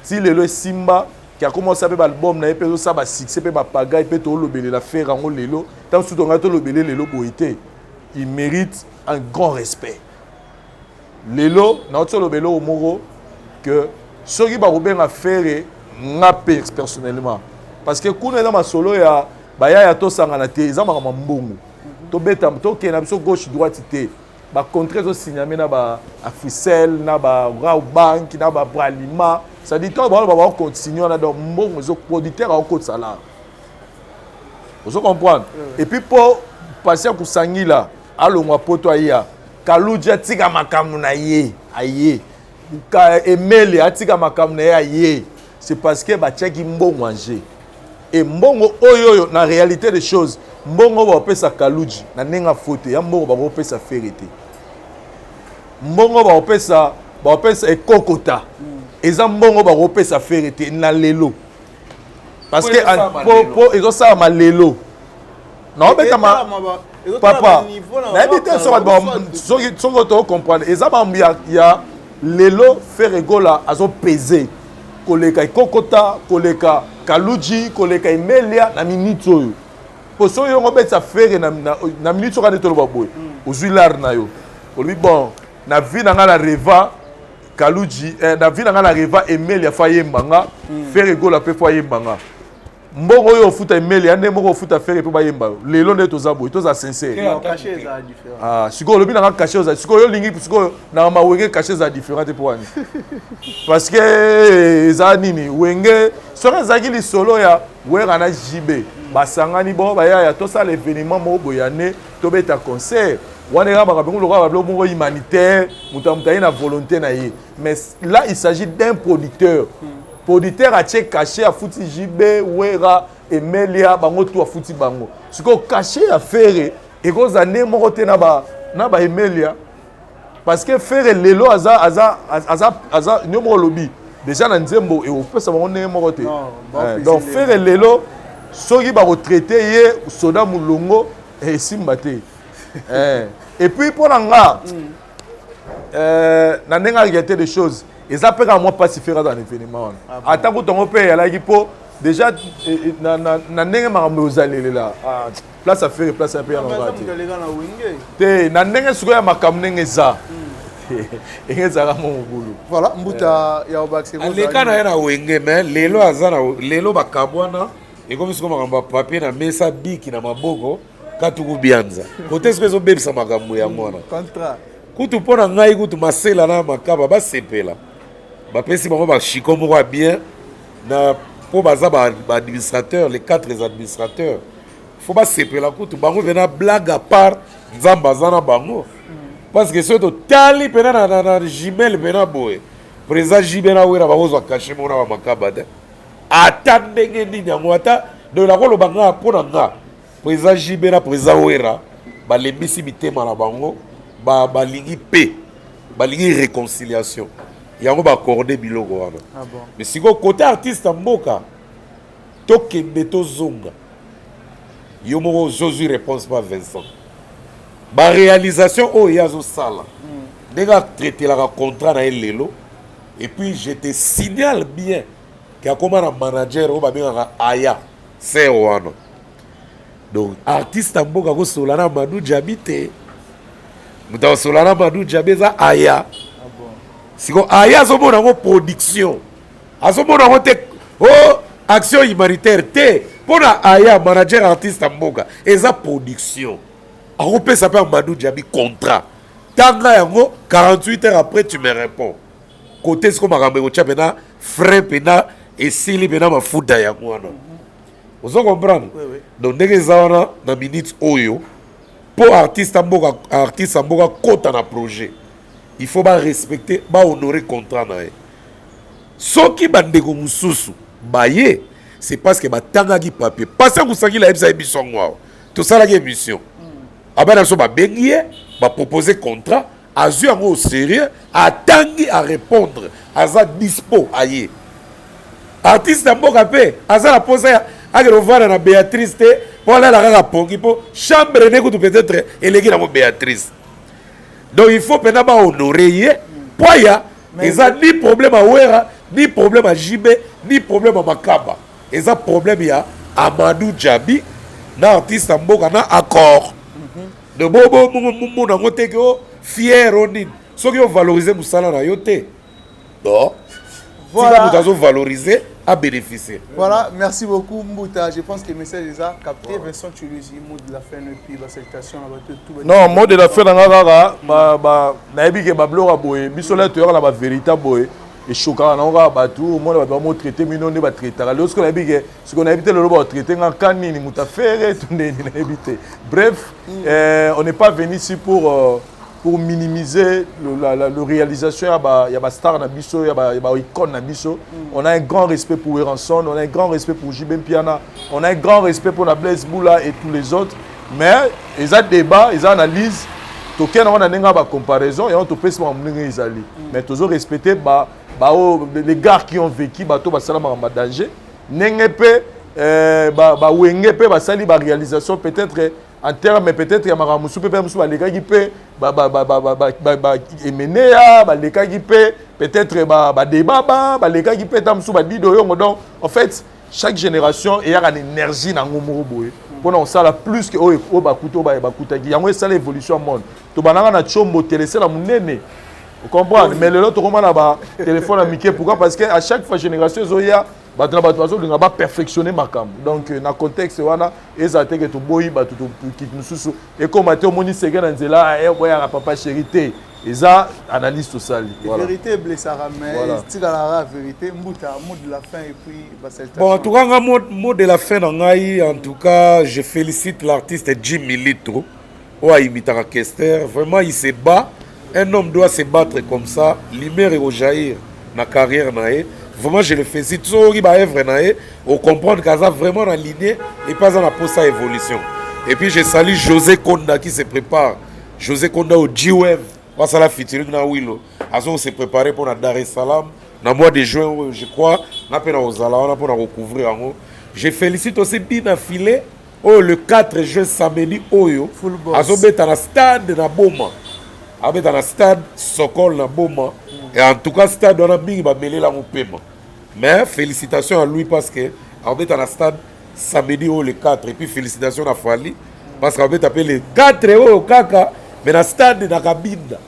si le simba qui a commencé à faire l'album na pe ça ba succès pe ba pagaille pe to lobele la faire en lelo tant sous ton to lobele lelo boité il mérite un grand respect. Lelo notre lobelo au moro que ce qui va bien faire nga personnellement parce que kuna na masolo ya baya ya to sangana te za mama mbongo to beta to ke na biso gauche droite te ba contrat zo signamé na ba Africell na ba Rau Bank na ba Bralima ça dit to ba continuer na donc mbongo zo producteur a ko salaire vous comprenez et puis pour passer ku sangila alongwa poto aya Kaluja tika makamu na ye aye ka emele atika makamu na ye aye c'est parce que ba tcheki mbongo manger et mbongo oyo na réalité des choses mbongo bapesa kaluji na nenga faute ya mbongo bapesa ferité mbongo bapesa ekokota eza mbongo bapesa ferité na lelo parce que po ezosala malelo na obeta papa nayebi te soki tocomprendre eza bambu ya lelo fer egola azopese koleka ekokota koleka kaluji koleka emelia na minute oyo po soki yongo obetisa fere na minute oyo kande toloba boye ozwi lare na yo olobi bon na vi na nga na reva kaluji na vi na nga na reva emelia fa yembanga fere egola mpe fa yembanga mbongo oyo ofuta emeli ande moko ofuta fere mpe bayemba lelo nde toza boye toza sincere sikoyo olobi nanga kashe oza sikoyo oyo olingi sikoyo na mawenge kashe eza différent te mpo wani parce que eza nini wenge soki ezalaki lisolo ya wera na jibe basangani bongo bayaya tosala événement moko boye ane tobeta concert wana erabaka mpengo lokola babilo moko humanitaire moto aye na volonté na ye mais là il s'agit d'un producteur producteur atie caché afuti JB wera emelia bango tu afuti bango siko caché ya fere ekoza nde moko te na ba emelia parce que fere lelo aza nyomo lobi déjà na nzembo eopesa bango ndenge moko te donc fere lelo soki bakotraite ye soda mulongo esimba te et puis mpo na nga na ndenge arigate des choses eza mpe kaka mwa pacifiera dans l'événement wana ata kutongo mpe eyalaki mpo déjà na ndenge makambo ozalelela place afere place mpe yango te na ndenge sikoyo ya makambo ndenge eza enge ezalaka mo mokulu voilà mbuta ya obakse aleka na ye na wenge me lelo aza na lelo bakambo wana ekomi sikoyo makambo ya papier na mesa biki na maboko katuku bianza kote sikoyo ezobebisa makambo yango wana kutu mpo na ngai kutu masela na makaba basepela bapesi bango bashiko moko ya bien na mpo baza baadministrateur les 4 administrateurs fo basepela kutu bango vena blague à part nzambe aza na bango parce que soki totali mpena na jimele mpena boye président jibe na wera bakozwa kashe moko na bamakaba te ata ndenge nini yango ata donc nakoloba nga mpo na nga président jibe na président wera balembisi mitema na bango balingi paix balingi réconciliation yango baakorde biloko wana mais sikoyo côté artiste ya mboka tokende tozonga yo moko ozozwi réponse pa Vincent baréalisation oyo ye azosala ndenge atraitelaka contrat na ye lelo et puis je te signale bien ke akoma na manager oyo babengaka aya ser wana donc artiste ya mboka akosola na Manu Jabi te moto akosola na Manu Jabi eza aya siko aya azomona yango production azomona yango te action humanitaire te mpona aya manager artiste ya mboka eza production akopesa mpe Manu Jabi contrat tanga yango 48 heures après tu me réponds côté siko makambo ekotya mpena frais mpena esili mpena mafuta yango wana ozo comprendre donc ndenge eza wana na minute oyo mpo artiste ya mboka kota na projet il faut respecter honorer contrat na ye soki bandeko mosusu baye c'est parce que batangaki papier parce que kusangila yebisa biso ngo awa tosalaki émission abana so babengi ye baproposer contrat azwi yango au sérieux atangi à répondre aza dispo aye artiste ya mboka mpe aza na posa akerovana na Béatrice te mpo alela kaka pongi mpo chambre ne kutu peut-être eleki nango Béatrice donc il faut pena honorer ye po ya eza ni problème à wera ni problème à jibe ni problème à makaba eza problème ya Amadou Jabi na artiste ya mboka na accord de bobo mumu nango te ke o fier o nini soki ovaloriser mosala na yo te donc voilà moto azovaloriser à bénéficier. Voilà, merci beaucoup Mbouta. Je pense que le message est là. Capté, Vincent, tu lui dis mot de la fin et puis la salutation. Non, mot de la fin, naebi ke bablora boye, bisola to na ba véritable boye. Et choquant na nga ba tout, moi ba mo traiter mino ne ba traiter. Lorsque naebi ke ce qu'on a évité le ba traiter nga kanini muta faire tout naebi te. Bref, on n'est pas venu ici pour pour minimiser la réalisation il y a star na biso, il y a icône na biso. On a un grand respect pour Eranson, on a un grand respect pour Jibem Piana, on a un grand respect pour la Blaise Boula et tous les autres. Mais ils ont débat, ils ont analyse, token on a une comparaison et on te pèse mon izali. Mais toujours respecter les gars qui ont vécu bateau basalama en danger. Nengepe wengepe basali ba réalisation peut-être en termes, mais peut-être il y a un débat, en fait, chaque génération il y a une énergie dans le monde. Pour ça, plus que l'évolution du monde. Vous comprenez? Mais l'autre roman a téléphone amicé. Pourquoi? Parce qu'à chaque fois, génération, il y a pas perfectionner ma cam. Donc, dans le contexte, il y a des attaques qui sont et comme Mathieu Moni Segan Anzela, il y a papa chérité. Ils ont analysé tout ça. La vérité, blessara, mais c'est la vérité. Mot de la fin et puis. Bon, en tout cas, mot de la fin, en tout cas, je félicite l'artiste Jimmy Litro. Ouais, il imite Kester. Vraiment, il se bat. Un homme doit se battre comme ça. Lumière et jaillir dans la carrière. Vraiment, je le félicite. Tout ce qui est on comprend qu'il a vraiment aligné et pas dans la poste à évolution. Et puis, je salue José Konda qui se prépare. José Konda au G-Wave. On va featuring na Willow. On s'est préparé pour la Dar es Salaam. Dans le mois de juin, je crois, on a pu recouvrir. Je félicite aussi bien affilé. Le 4 juin samedi, Oyo. On a dans le stade de Boma. On a dans le stade Sokol na Boma. Et en tout cas, stade on a bien mêlé la paiement. Mais félicitations à lui parce que on est dans le stade samedi le 4. Et puis félicitations à Fali parce qu'on a tapé le 4 au Kaka. Mais dans le stade, dans la cabine.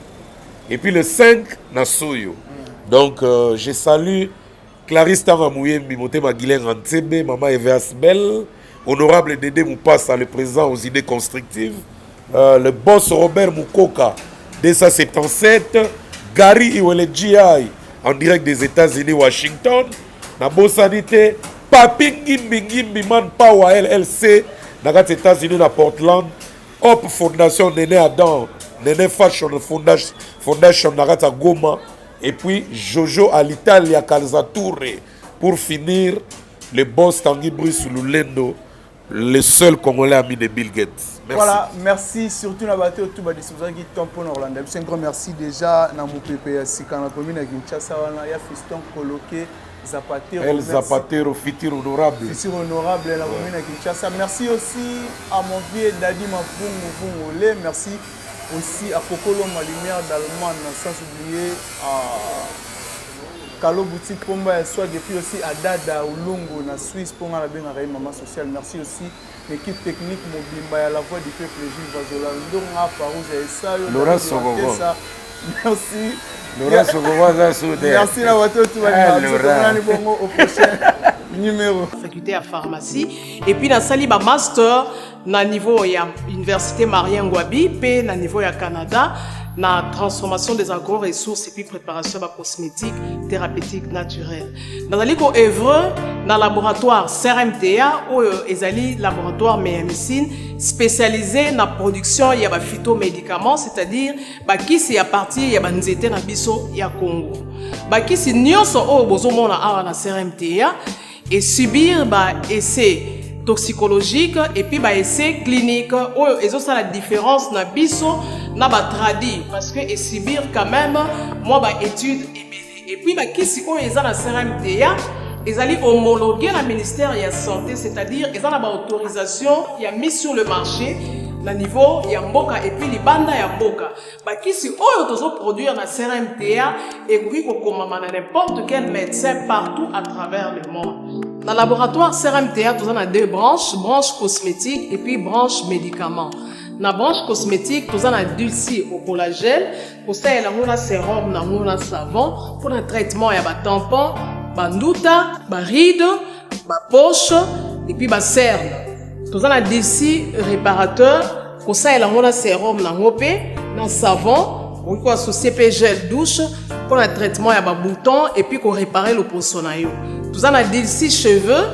Et puis le 5, dans Soyo. Donc, je salue Clarisse Taramouye, Mimote Maguilène Rantebe, Maman Evers Bell, honorable Dédé Moupassa, le président aux idées constructives, le boss Robert Mukoka, 277, Gary Iwele GI, en direct des États-Unis, Washington, Nabo Sanité, Papi Ngimbi Man Power LLC, dans les États-Unis, à Portland, Hop Fondation Néné Adam, Néné Fashion Fondation Narata Goma, et puis Jojo à l'Italie à Calzatoure. Pour finir, le boss Tanguy Bruce Lulendo, le seul Congolais ami de Bill Gates. Merci. Voilà, merci surtout na baté au tuba disposa qui tombe pour Orlando. Un grand merci déjà na mon PPS quand la commune à Kinshasa wana ya fiston coloqué Zapatero. El Zapatero, futur honorable. Futur honorable la commune à Kinshasa. Merci aussi à mon vieux Dadi Mafungule. Merci aussi à Kokolo Malumière d'Allemagne, sans oublier à Kalo Boutique Pomba et Swag, et puis aussi à Dada Ulungu na Suisse pour la bien à maman sociale. Merci aussi l'équipe technique Mobimba à la voix du peuple Gilles Vazola Ndonga Farouza et ça. Laurent Sogogo. Merci. Laurent Sogogo. Merci la voiture tout va bien. Au prochain numéro. Faculté à pharmacie et puis dans Saliba master na niveau ya université Marien Ngouabi pe na niveau ya Canada na transformation des agro-ressources et puis préparation de cosmétiques thérapeutiques naturelles. Dans l'aliko œuvre dans laboratoire CRMTA ou ezali laboratoire médecine spécialisé dans la production ya ba phytomédicaments, c'est-à-dire ba kisi ya partie ya ba nzete na biso ya Congo. Ba kisi nyonso o bozomona awa na CRMTA et subir bah essai toxicologique et puis bah essai clinique ou et ça la différence na biso na ba tradi parce que et subir quand même moi bah étude et puis bah qui si on est dans la CRMTA ils allaient homologuer la ministère de la santé, c'est-à-dire ils ont la autorisation il y a mis sur le marché na niveau ya mboka et puis libanda ya mboka ba kisi oyo tozo produire na CRMTA et puis kokomama na n'importe quel médecin partout à travers le monde. Dans le laboratoire CRMTA, nous avons deux branches, branche cosmétique et puis branche médicaments. Dans la branche cosmétique, nous avons dulci au collagène, pour ça il y a un sérum, un savon, pour le traitement il y a un tampon, un ndouta, un ride, un poche et puis un cerne. Nous avons dulci réparateur, pour ça il y a un sérum, un savon, pour quoi associer gel douche, pour le traitement il y a un bouton et puis pour réparer le poissonaillot. Nous avons des cheveux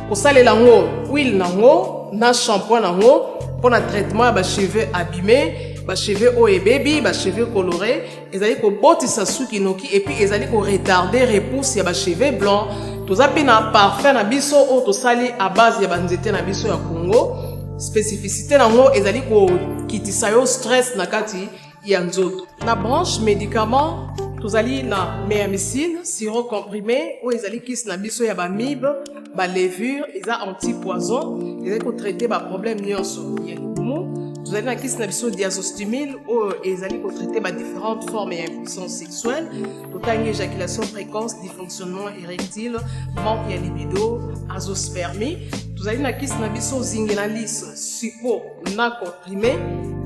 pour ça les lango huile nango na shampoing nango pour le traitement des cheveux abîmés ba cheveux o et baby, ba cheveux colorés, ezali ko botisa suki noki et puis ezali ko retarder repousse ya ba cheveux blancs. Tozapi na parfum na biso o to sali à base ya banzete na biso ya Congo. Spécificité nango ezali ko kitisa yo stress na kati ya nzoto. Na branche médicament tozali na méamycine, sirop comprimé o ezali kisi na biso ya ba mibe, ba levure, eza anti-poison, ezali ko traiter ba problème nyonso ya libumu. Tozali na kisi na biso diazostimile o ezali ko traiter ba différentes formes ya impuissance sexuelle, totangi éjaculation précoce, dysfonctionnement érectile, manque ya libido, azoospermie. Tozali na kisi na biso zingilalis, supo na comprimé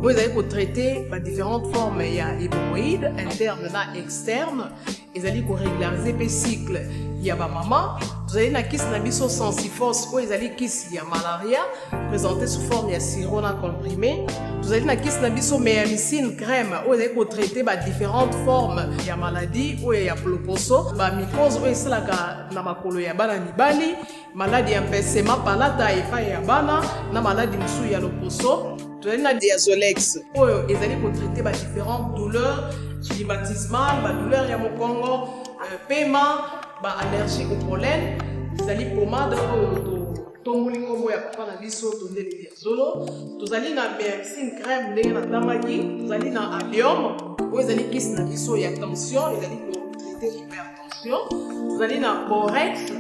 o ezali ko traiter ba différentes formes ya hémorroïdes interne na externe, ezali ko régulariser pe cycle ya ba mama. Tozali na kisi na biso sensifos o ezali kisi ya malaria présenté sous forme ya sirop na comprimé. Tozali na kisi na biso méamycine crème o ezali ko traiter ba différentes formes ya maladie o ya ploposo, ba mycose o esalaka na makolo ya bana mibali, maladie ya mpesema palata epai ya bana na maladie mosusu ya loposo. Tozali na Diazolex oyo ezali ko traiter ba différentes douleurs climatismales, ba douleur ya mokongo, paiement, ba allergie au pollen. Tozali pomade oyo tongoli kombo ya papa na biso tondeli diazolo. Tozali na méamycine crème ndenge na tamaki. Tozali na allium oyo ezali kisi na biso ya tension, ezali ko traiter hypertension. Tozali na borex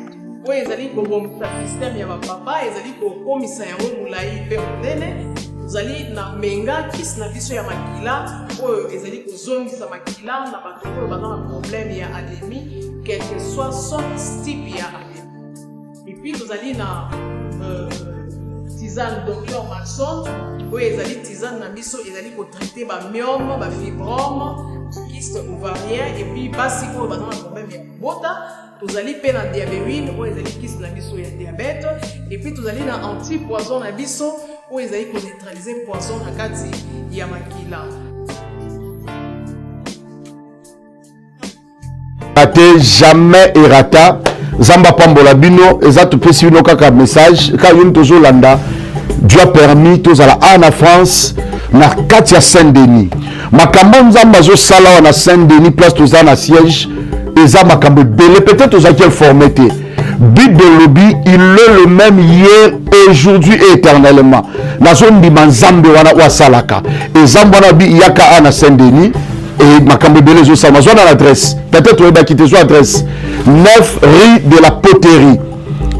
oyo ezali ko bomisa système ya ba papa, ezali ko komisa yango mulai pe monene. Tozali na menga kisi na biso ya makila oyo ezali kozongisa makila na bato oyo baza na problème ya anémie, quel que soit son type ya anémie. Et puis tozali na tisane Dr Maxon oyo ezali tisane na biso ezali ko traiter ba myome, ba fibrome, kyste ovarien et puis basi oyo baza na problème ya bota. Tozali pe na diabétine oyo ezali kisi na biso ya diabète et puis tozali na anti-poison na biso oyo ezali ko neutraliser poison na kati ya makila. Raté jamais errata Zamba Pambola bino ezatu pesi bino kaka message ka yum tozo landa Dieu a permis tozala en France na kati ya Saint-Denis makambo nzamba zo sala na Saint-Denis place toza na siège eza makambo belé peut-être ozaki informé te Bible lobby il est le même hier aujourd'hui et éternellement nazo ndima nzambe wana wa salaka ezamba na bi yaka na Saint-Denis et makambo belé zo sala zo na l'adresse peut-être on va quitter son adresse 9 rue de la Poterie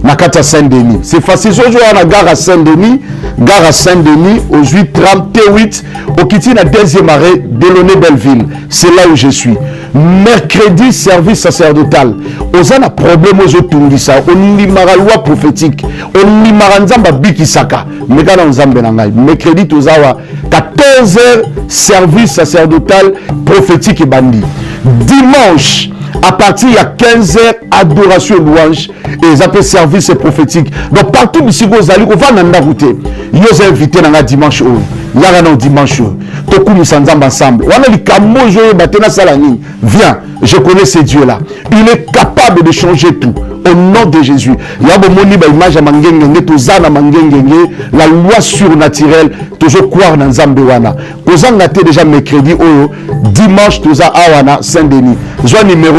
Nakata Saint-Denis. C'est facile. Je suis à la gare à Saint-Denis. Gare à Saint-Denis, au 838, au Kitty, la deuxième arrêt, Delaunay Belleville. C'est là où je suis. Mercredi, service sacerdotal. Aux un problème aux autres, on y mara loi prophétique. On y mara nzamba bikisaka. Mais quand on zambe nangai. Mercredi, tozawa 14h, service sacerdotal prophétique et bandit. Dimanche, à partir de 15h, adoration et louange, et ils appellent service prophétique. Donc partout ici, vous allez, on va dans la route. Ils sont invités dans la dimanche. Il y a un dimanche. Toku nous sommes ensemble. On a dit viens, je connais ce Dieu-là. Il est capable de changer tout. Au nom de Jésus. Il y a une image à la loi surnaturelle, toujours croire dans Zambewana. Vous en avez déjà mercredi, dimanche, tous à Saint-Denis. Joie numéro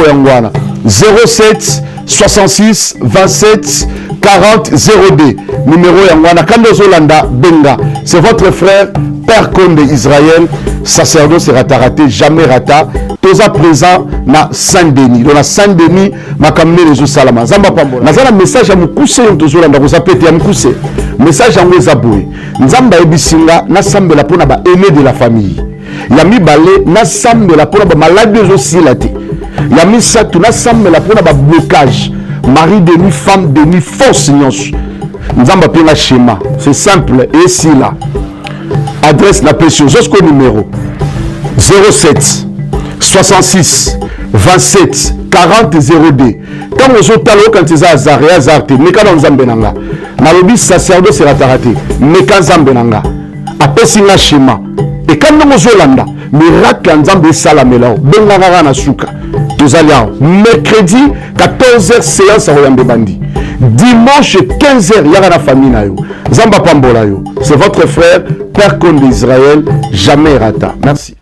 07 66 27 40 02. Numéro Yangwana. Kandozolanda Benga. C'est votre frère, Père Conde Israël. Sacerdoce sera raté, jamais rata. Tous à présent na Saint-Denis. Dans la Saint-Denis, ma camé les Salama. Zamba Pambola. Nazala message à Moukousé, Tozolanda, vous appelez à Moukousé. Message à Mwezaboué. Nzamba Ebisinga, na sambe la pona ba aimé de la famille. Yami balé, na sambe la pona ba maladie aussi la té. Yami satou, na sambe la pona ba blocage. Mari de nuit, femme de nuit, fausse nyons. Nzamba pena schéma. C'est simple. Et si là. Adresse la pression. Jusqu'au numéro 07 66 27 40 02. Quand vous êtes quand ils ont azaré, azarté, mais quand on zambenanga, nalobi sacerdoce sera raté, mais quand zambenanga, après singa schéma. Et quand nous zolanda, miracle nzambe salamela, benanga na suka. Tous allons mercredi 14h séance à Royambe Bandi. dimanche 15h il y a la famille na yo Zamba Pambola yo c'est votre frère Père Conde d'Israël jamais rata merci.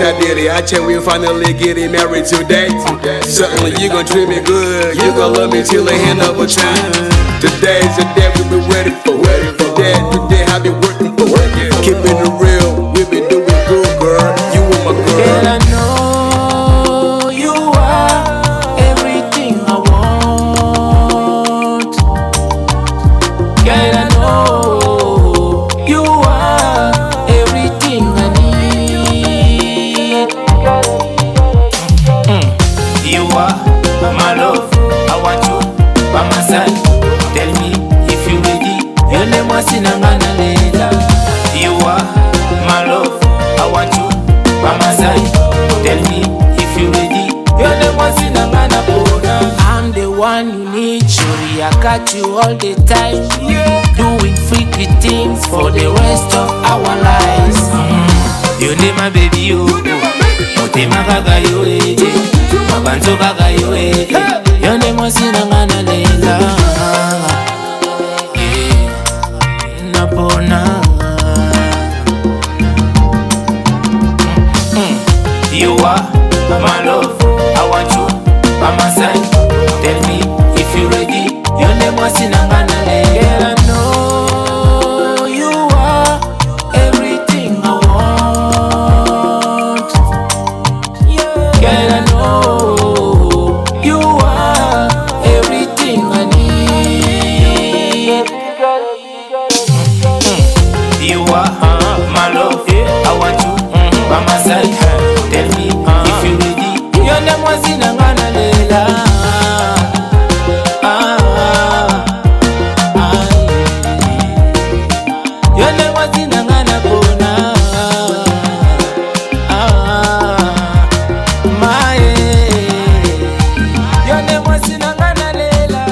I did it. I check we finally getting married today. Certainly you gon' treat me good. You gon' love me till the end of a time. Today's the day we been ready for. Today I been working for. Keeping it real, we been doing good, girl. You were my girl. Girl, I know you are everything I want. Girl, I know you are everything I need. You are my love, I want you by my side. Tell me if you ready. Your name was Sinangana Lela. You are my love, I want you by my side. Tell me if you ready. Your name was Sinangana Bona. I'm the one you need, surely I got you all the time. Doing freaky things for the rest of our lives. You name my baby, you. Motema kaka yo, mabanzo kaka yo, your name was Sinangana Lela. You are my love, I want you by my side. Tell me if you ready. Your name was Sinangana Lela. Girl, I know you are everything I want. Girl, I know you are everything I need. You are my love, I want you by my side. Tell me if you ready. Your name was Sinangana Lela. Your name was Sinangana Bona. Your name was Sinangana Lela.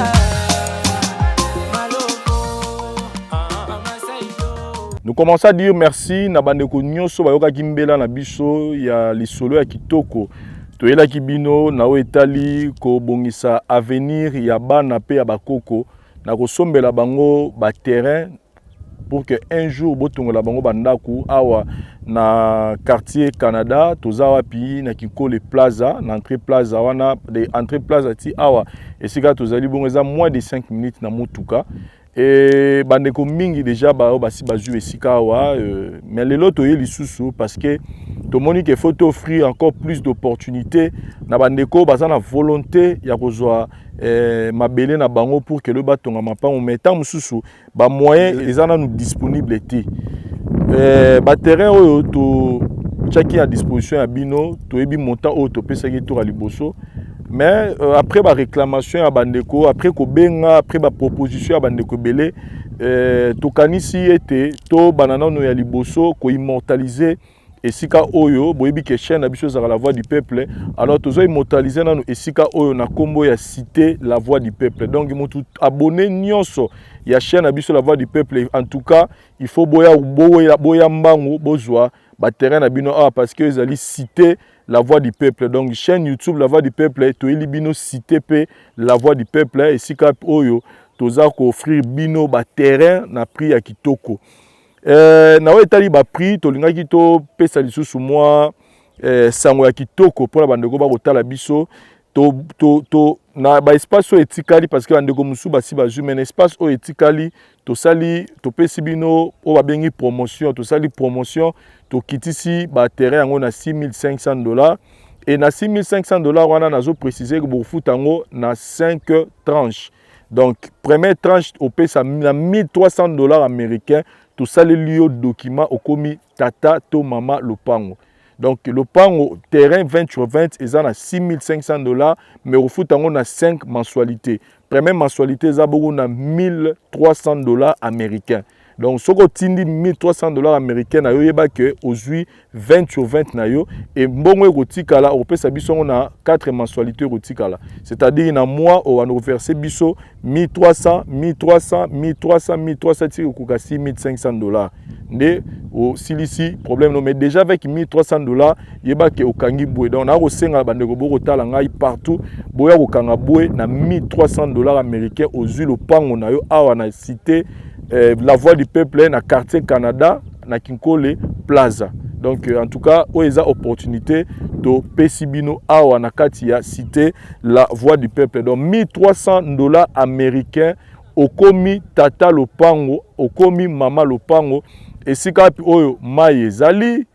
Nous commençons à dire merci na bandeko nyonso bayoka kimbela na biso ya lisolo ya kitoko toyela kibino na etali ko bongisa avenir ya bana pe ya bakoko na kosombela bango ba terrain pour que un jour botongola bango bandaku awa na quartier Canada tozawa pi na Kikole Plaza na entrée plaza wana de entrée plaza ti awa esika tozali bongo eza moins de 5 minutes na mutuka. Et bandeko mingi déjà basi bazu esika wa mais lelo toye lisusu parce que to moni que faut offrir encore plus d'opportunités na bandeko baza na volonté ya kozwa mabele na bango pour que le batonga mapango metant mususu ba moyen les ana nous disponible té ba terrain oyo to chaki à disposition ya bino to ebi montant oyo to pesa ki to liboso. Mais après la réclamation à bandeko, après ko benga, après la proposition à bandeko belé, to kanisi était to banana no ya liboso ko immortaliser esika oyo boyebi ke chaîne na biso za la voix du peuple. Alors tozo immortaliser nanu esika oyo na kombo ya cité la voix du peuple. Donc motu abonné nyonso ya chaîne na biso la voix du peuple. En tout cas, il faut boya mbangu bozwa ba terrain na bino parce que ils allaient citer la voix du peuple. Donc chaîne YouTube la voix du peuple to elibino cité pe la voix du peuple et sika oyo toza ko offrir bino ba terrain na prix ya kitoko. Na etali ba prix to linga kito pesa lisusu moi sango ya kitoko pour la bandeko ba kotala biso na ba espace etikali parce que andeko musu basi bazwi mais espace etikali to sali to pesi bino o ba bengi promotion to sali promotion to kitisi ba terrain yango na $6,500 et na $6,500 wana nazo préciser que bo futango na 5 tranches. Donc première tranche au pesa na $1,300 américains to sali lio document au komi tata to mama lopango. Donc le pan terrain 20/20 est à $6,500 mais au foot on a 5 mensualités. Première mensualité ça beaucoup na $1,300 américains. Donc ce que tindi $1,300 américains na yo yeba que aujourd'hui 20/20 na yo et mbongo rotika la au pesa biso on a 4 mensualités rotika la. C'est-à-dire na mois on va verser biso $1,300 tiko kuka $6,500. Né au silisi problème non mais déjà avec $1,300 yeba ke okangi boué donc na ko senga bandeko boko tala ngai partout boya ko kanga boué na $1,300 américains aux huiles au pango na yo awa na cité la voix du peuple na quartier Canada na Kinkole Plaza. Donc en tout cas o eza opportunité to pesibino awa na kati ya cité la voix du peuple donc $1,300 américains okomi tata lopango okomi mama lopango esika oyo mai ezali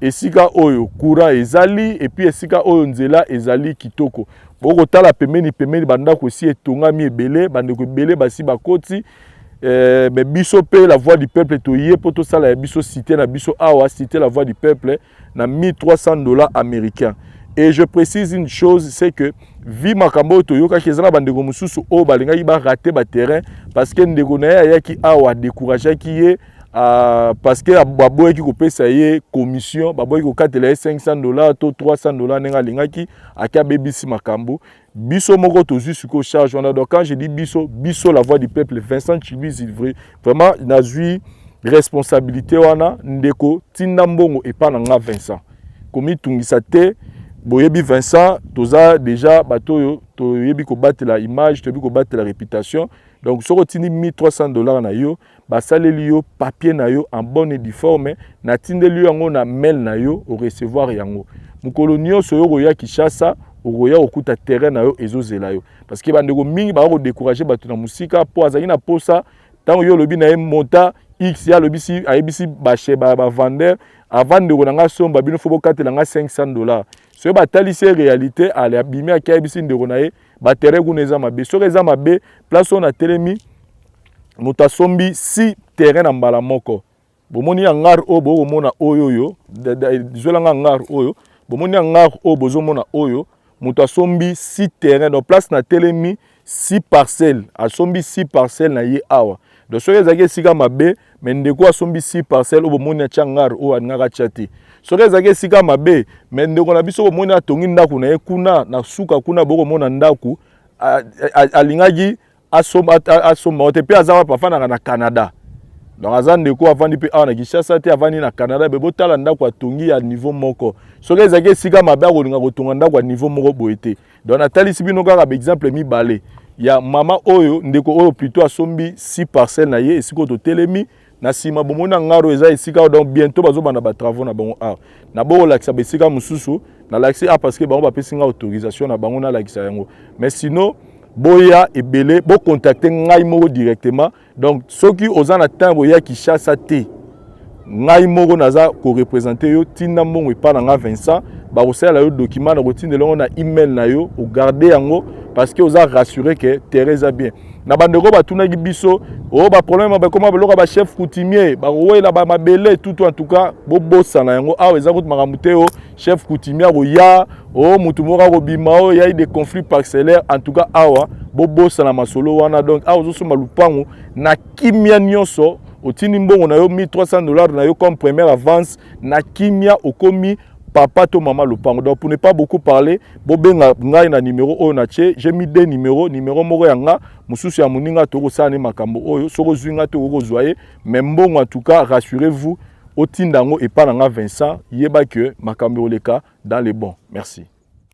esika oyo courant ezali et puis esika oyo nzela ezali kitoko boko tala pemeni bandako aussi etongami ebele bandeko ebele basi bakoti mais biso pe la voix du peuple to yé poto sala ya biso cité na biso awa cité la voix du peuple na $1,300 américains. Et je précise une chose, c'est que vi makambo to yoka kezana bandeko mususu o balinga ba rater ba terrain parce que ndeko na ya ki awa décourager ki ye parce que baboye ki ko pesa ye commission baboye ko katela $500 to $300 nenga lingaki aka BBC makambo biso moko to jusqu'au charge on a donc quand je dis biso la voix du peuple Vincent Chiluiz vraiment nazui responsabilité wana ndeko tinambongo epa na nga Vincent komi tungisa te boyebi Vincent toza déjà bato to yebi ko battre la image to yebi ko battre la réputation donc soko tini $1,300 na yo basaleli yo papier na yo en bonne et due forme na tindeli yango na mail na yo au recevoir yango mukolo nyonso yo roya Kinshasa okoya okuta terrain na yo ezozela yo parce que bandeko mingi ba ko décourager bato na musika po azali na posa tango yo lobi na monta X ya lobisi ayebisi ba vendeur avant de konanga somba bino fo bokatela nga $500 so ba talisi réalité ale abimi akayebisi ndeko na ye ba terrain kuneza mabe so reza mabe place on a telemi mutasombi 6 terrain na mbala moko bomoni ya ngar o bo mona oyoyo zwelanga ngar oyo bomoni ya ngar o bozo mona oyo mutasombi 6 terrain donc place na telemi 6 parcelles asombi 6 parcelles na ye awa donc so reza ke sika mabe mais ndeko asombi 6 parcelles o bomoni ya changar o ananga chati so reza ke sika mabe mais ndeko na biso bomoni atongi ndaku na ye kuna na suka kuna boko mona ndaku alingaki asoma ote pe azawa pafana na Canada donc azan ndeko avandi pe awa na Kinshasa te avandi na Canada be botala ndaku atongi ya niveau moko so reza ke sika mabe akolinga kotonga ndaku ya niveau moko boete donc natalisi bino kaka exemple mibale ya mama oyo ndeko oyo plutôt asombi 6 parcelles na ye esiko to telemi na sima bomona ngaro eza esika donc bientôt bazobanda ba travaux na bango na bo lakisa besika mususu na lakisa parce que bango ba pesinga autorisation na bango na lakisa yango mais sinon boya ebele bo contacter ngai moko directement donc soki ozana tango ya Kinshasa te ngai moko naza ko représenter yo tinda mbongo epa na nga Vincent ba osala yo document na kotindela na email na yo o garder yango parce que oza rassurer que Teresa bien na bandeko batunaki biso o ba problème ba comment ba ba chef coutumier ba wela ba mabele tout en tout cas bo bossa na yango awa eza kotumaka muteo chef coutumier ko ya o mutu moko ko bima o ya des conflits parcellaires en tout cas awa bo bossa na masolo wana donc awa zo soma lupango na kimia nyonso otini mbongo na yo $1,300 na yo comme première avance na kimia okomi papa to maman lopango donc pour ne pas beaucoup parler bobenga ngai na numéro oyo na che j'ai mis 2 numéro moko yanga mususu ya muninga to ko sane makambo oyo soko zwinga to ko zoyer mais mbongo en tout cas rassurez-vous otindango epa na nga Vincent yeba que makambo oleka dans les bons merci.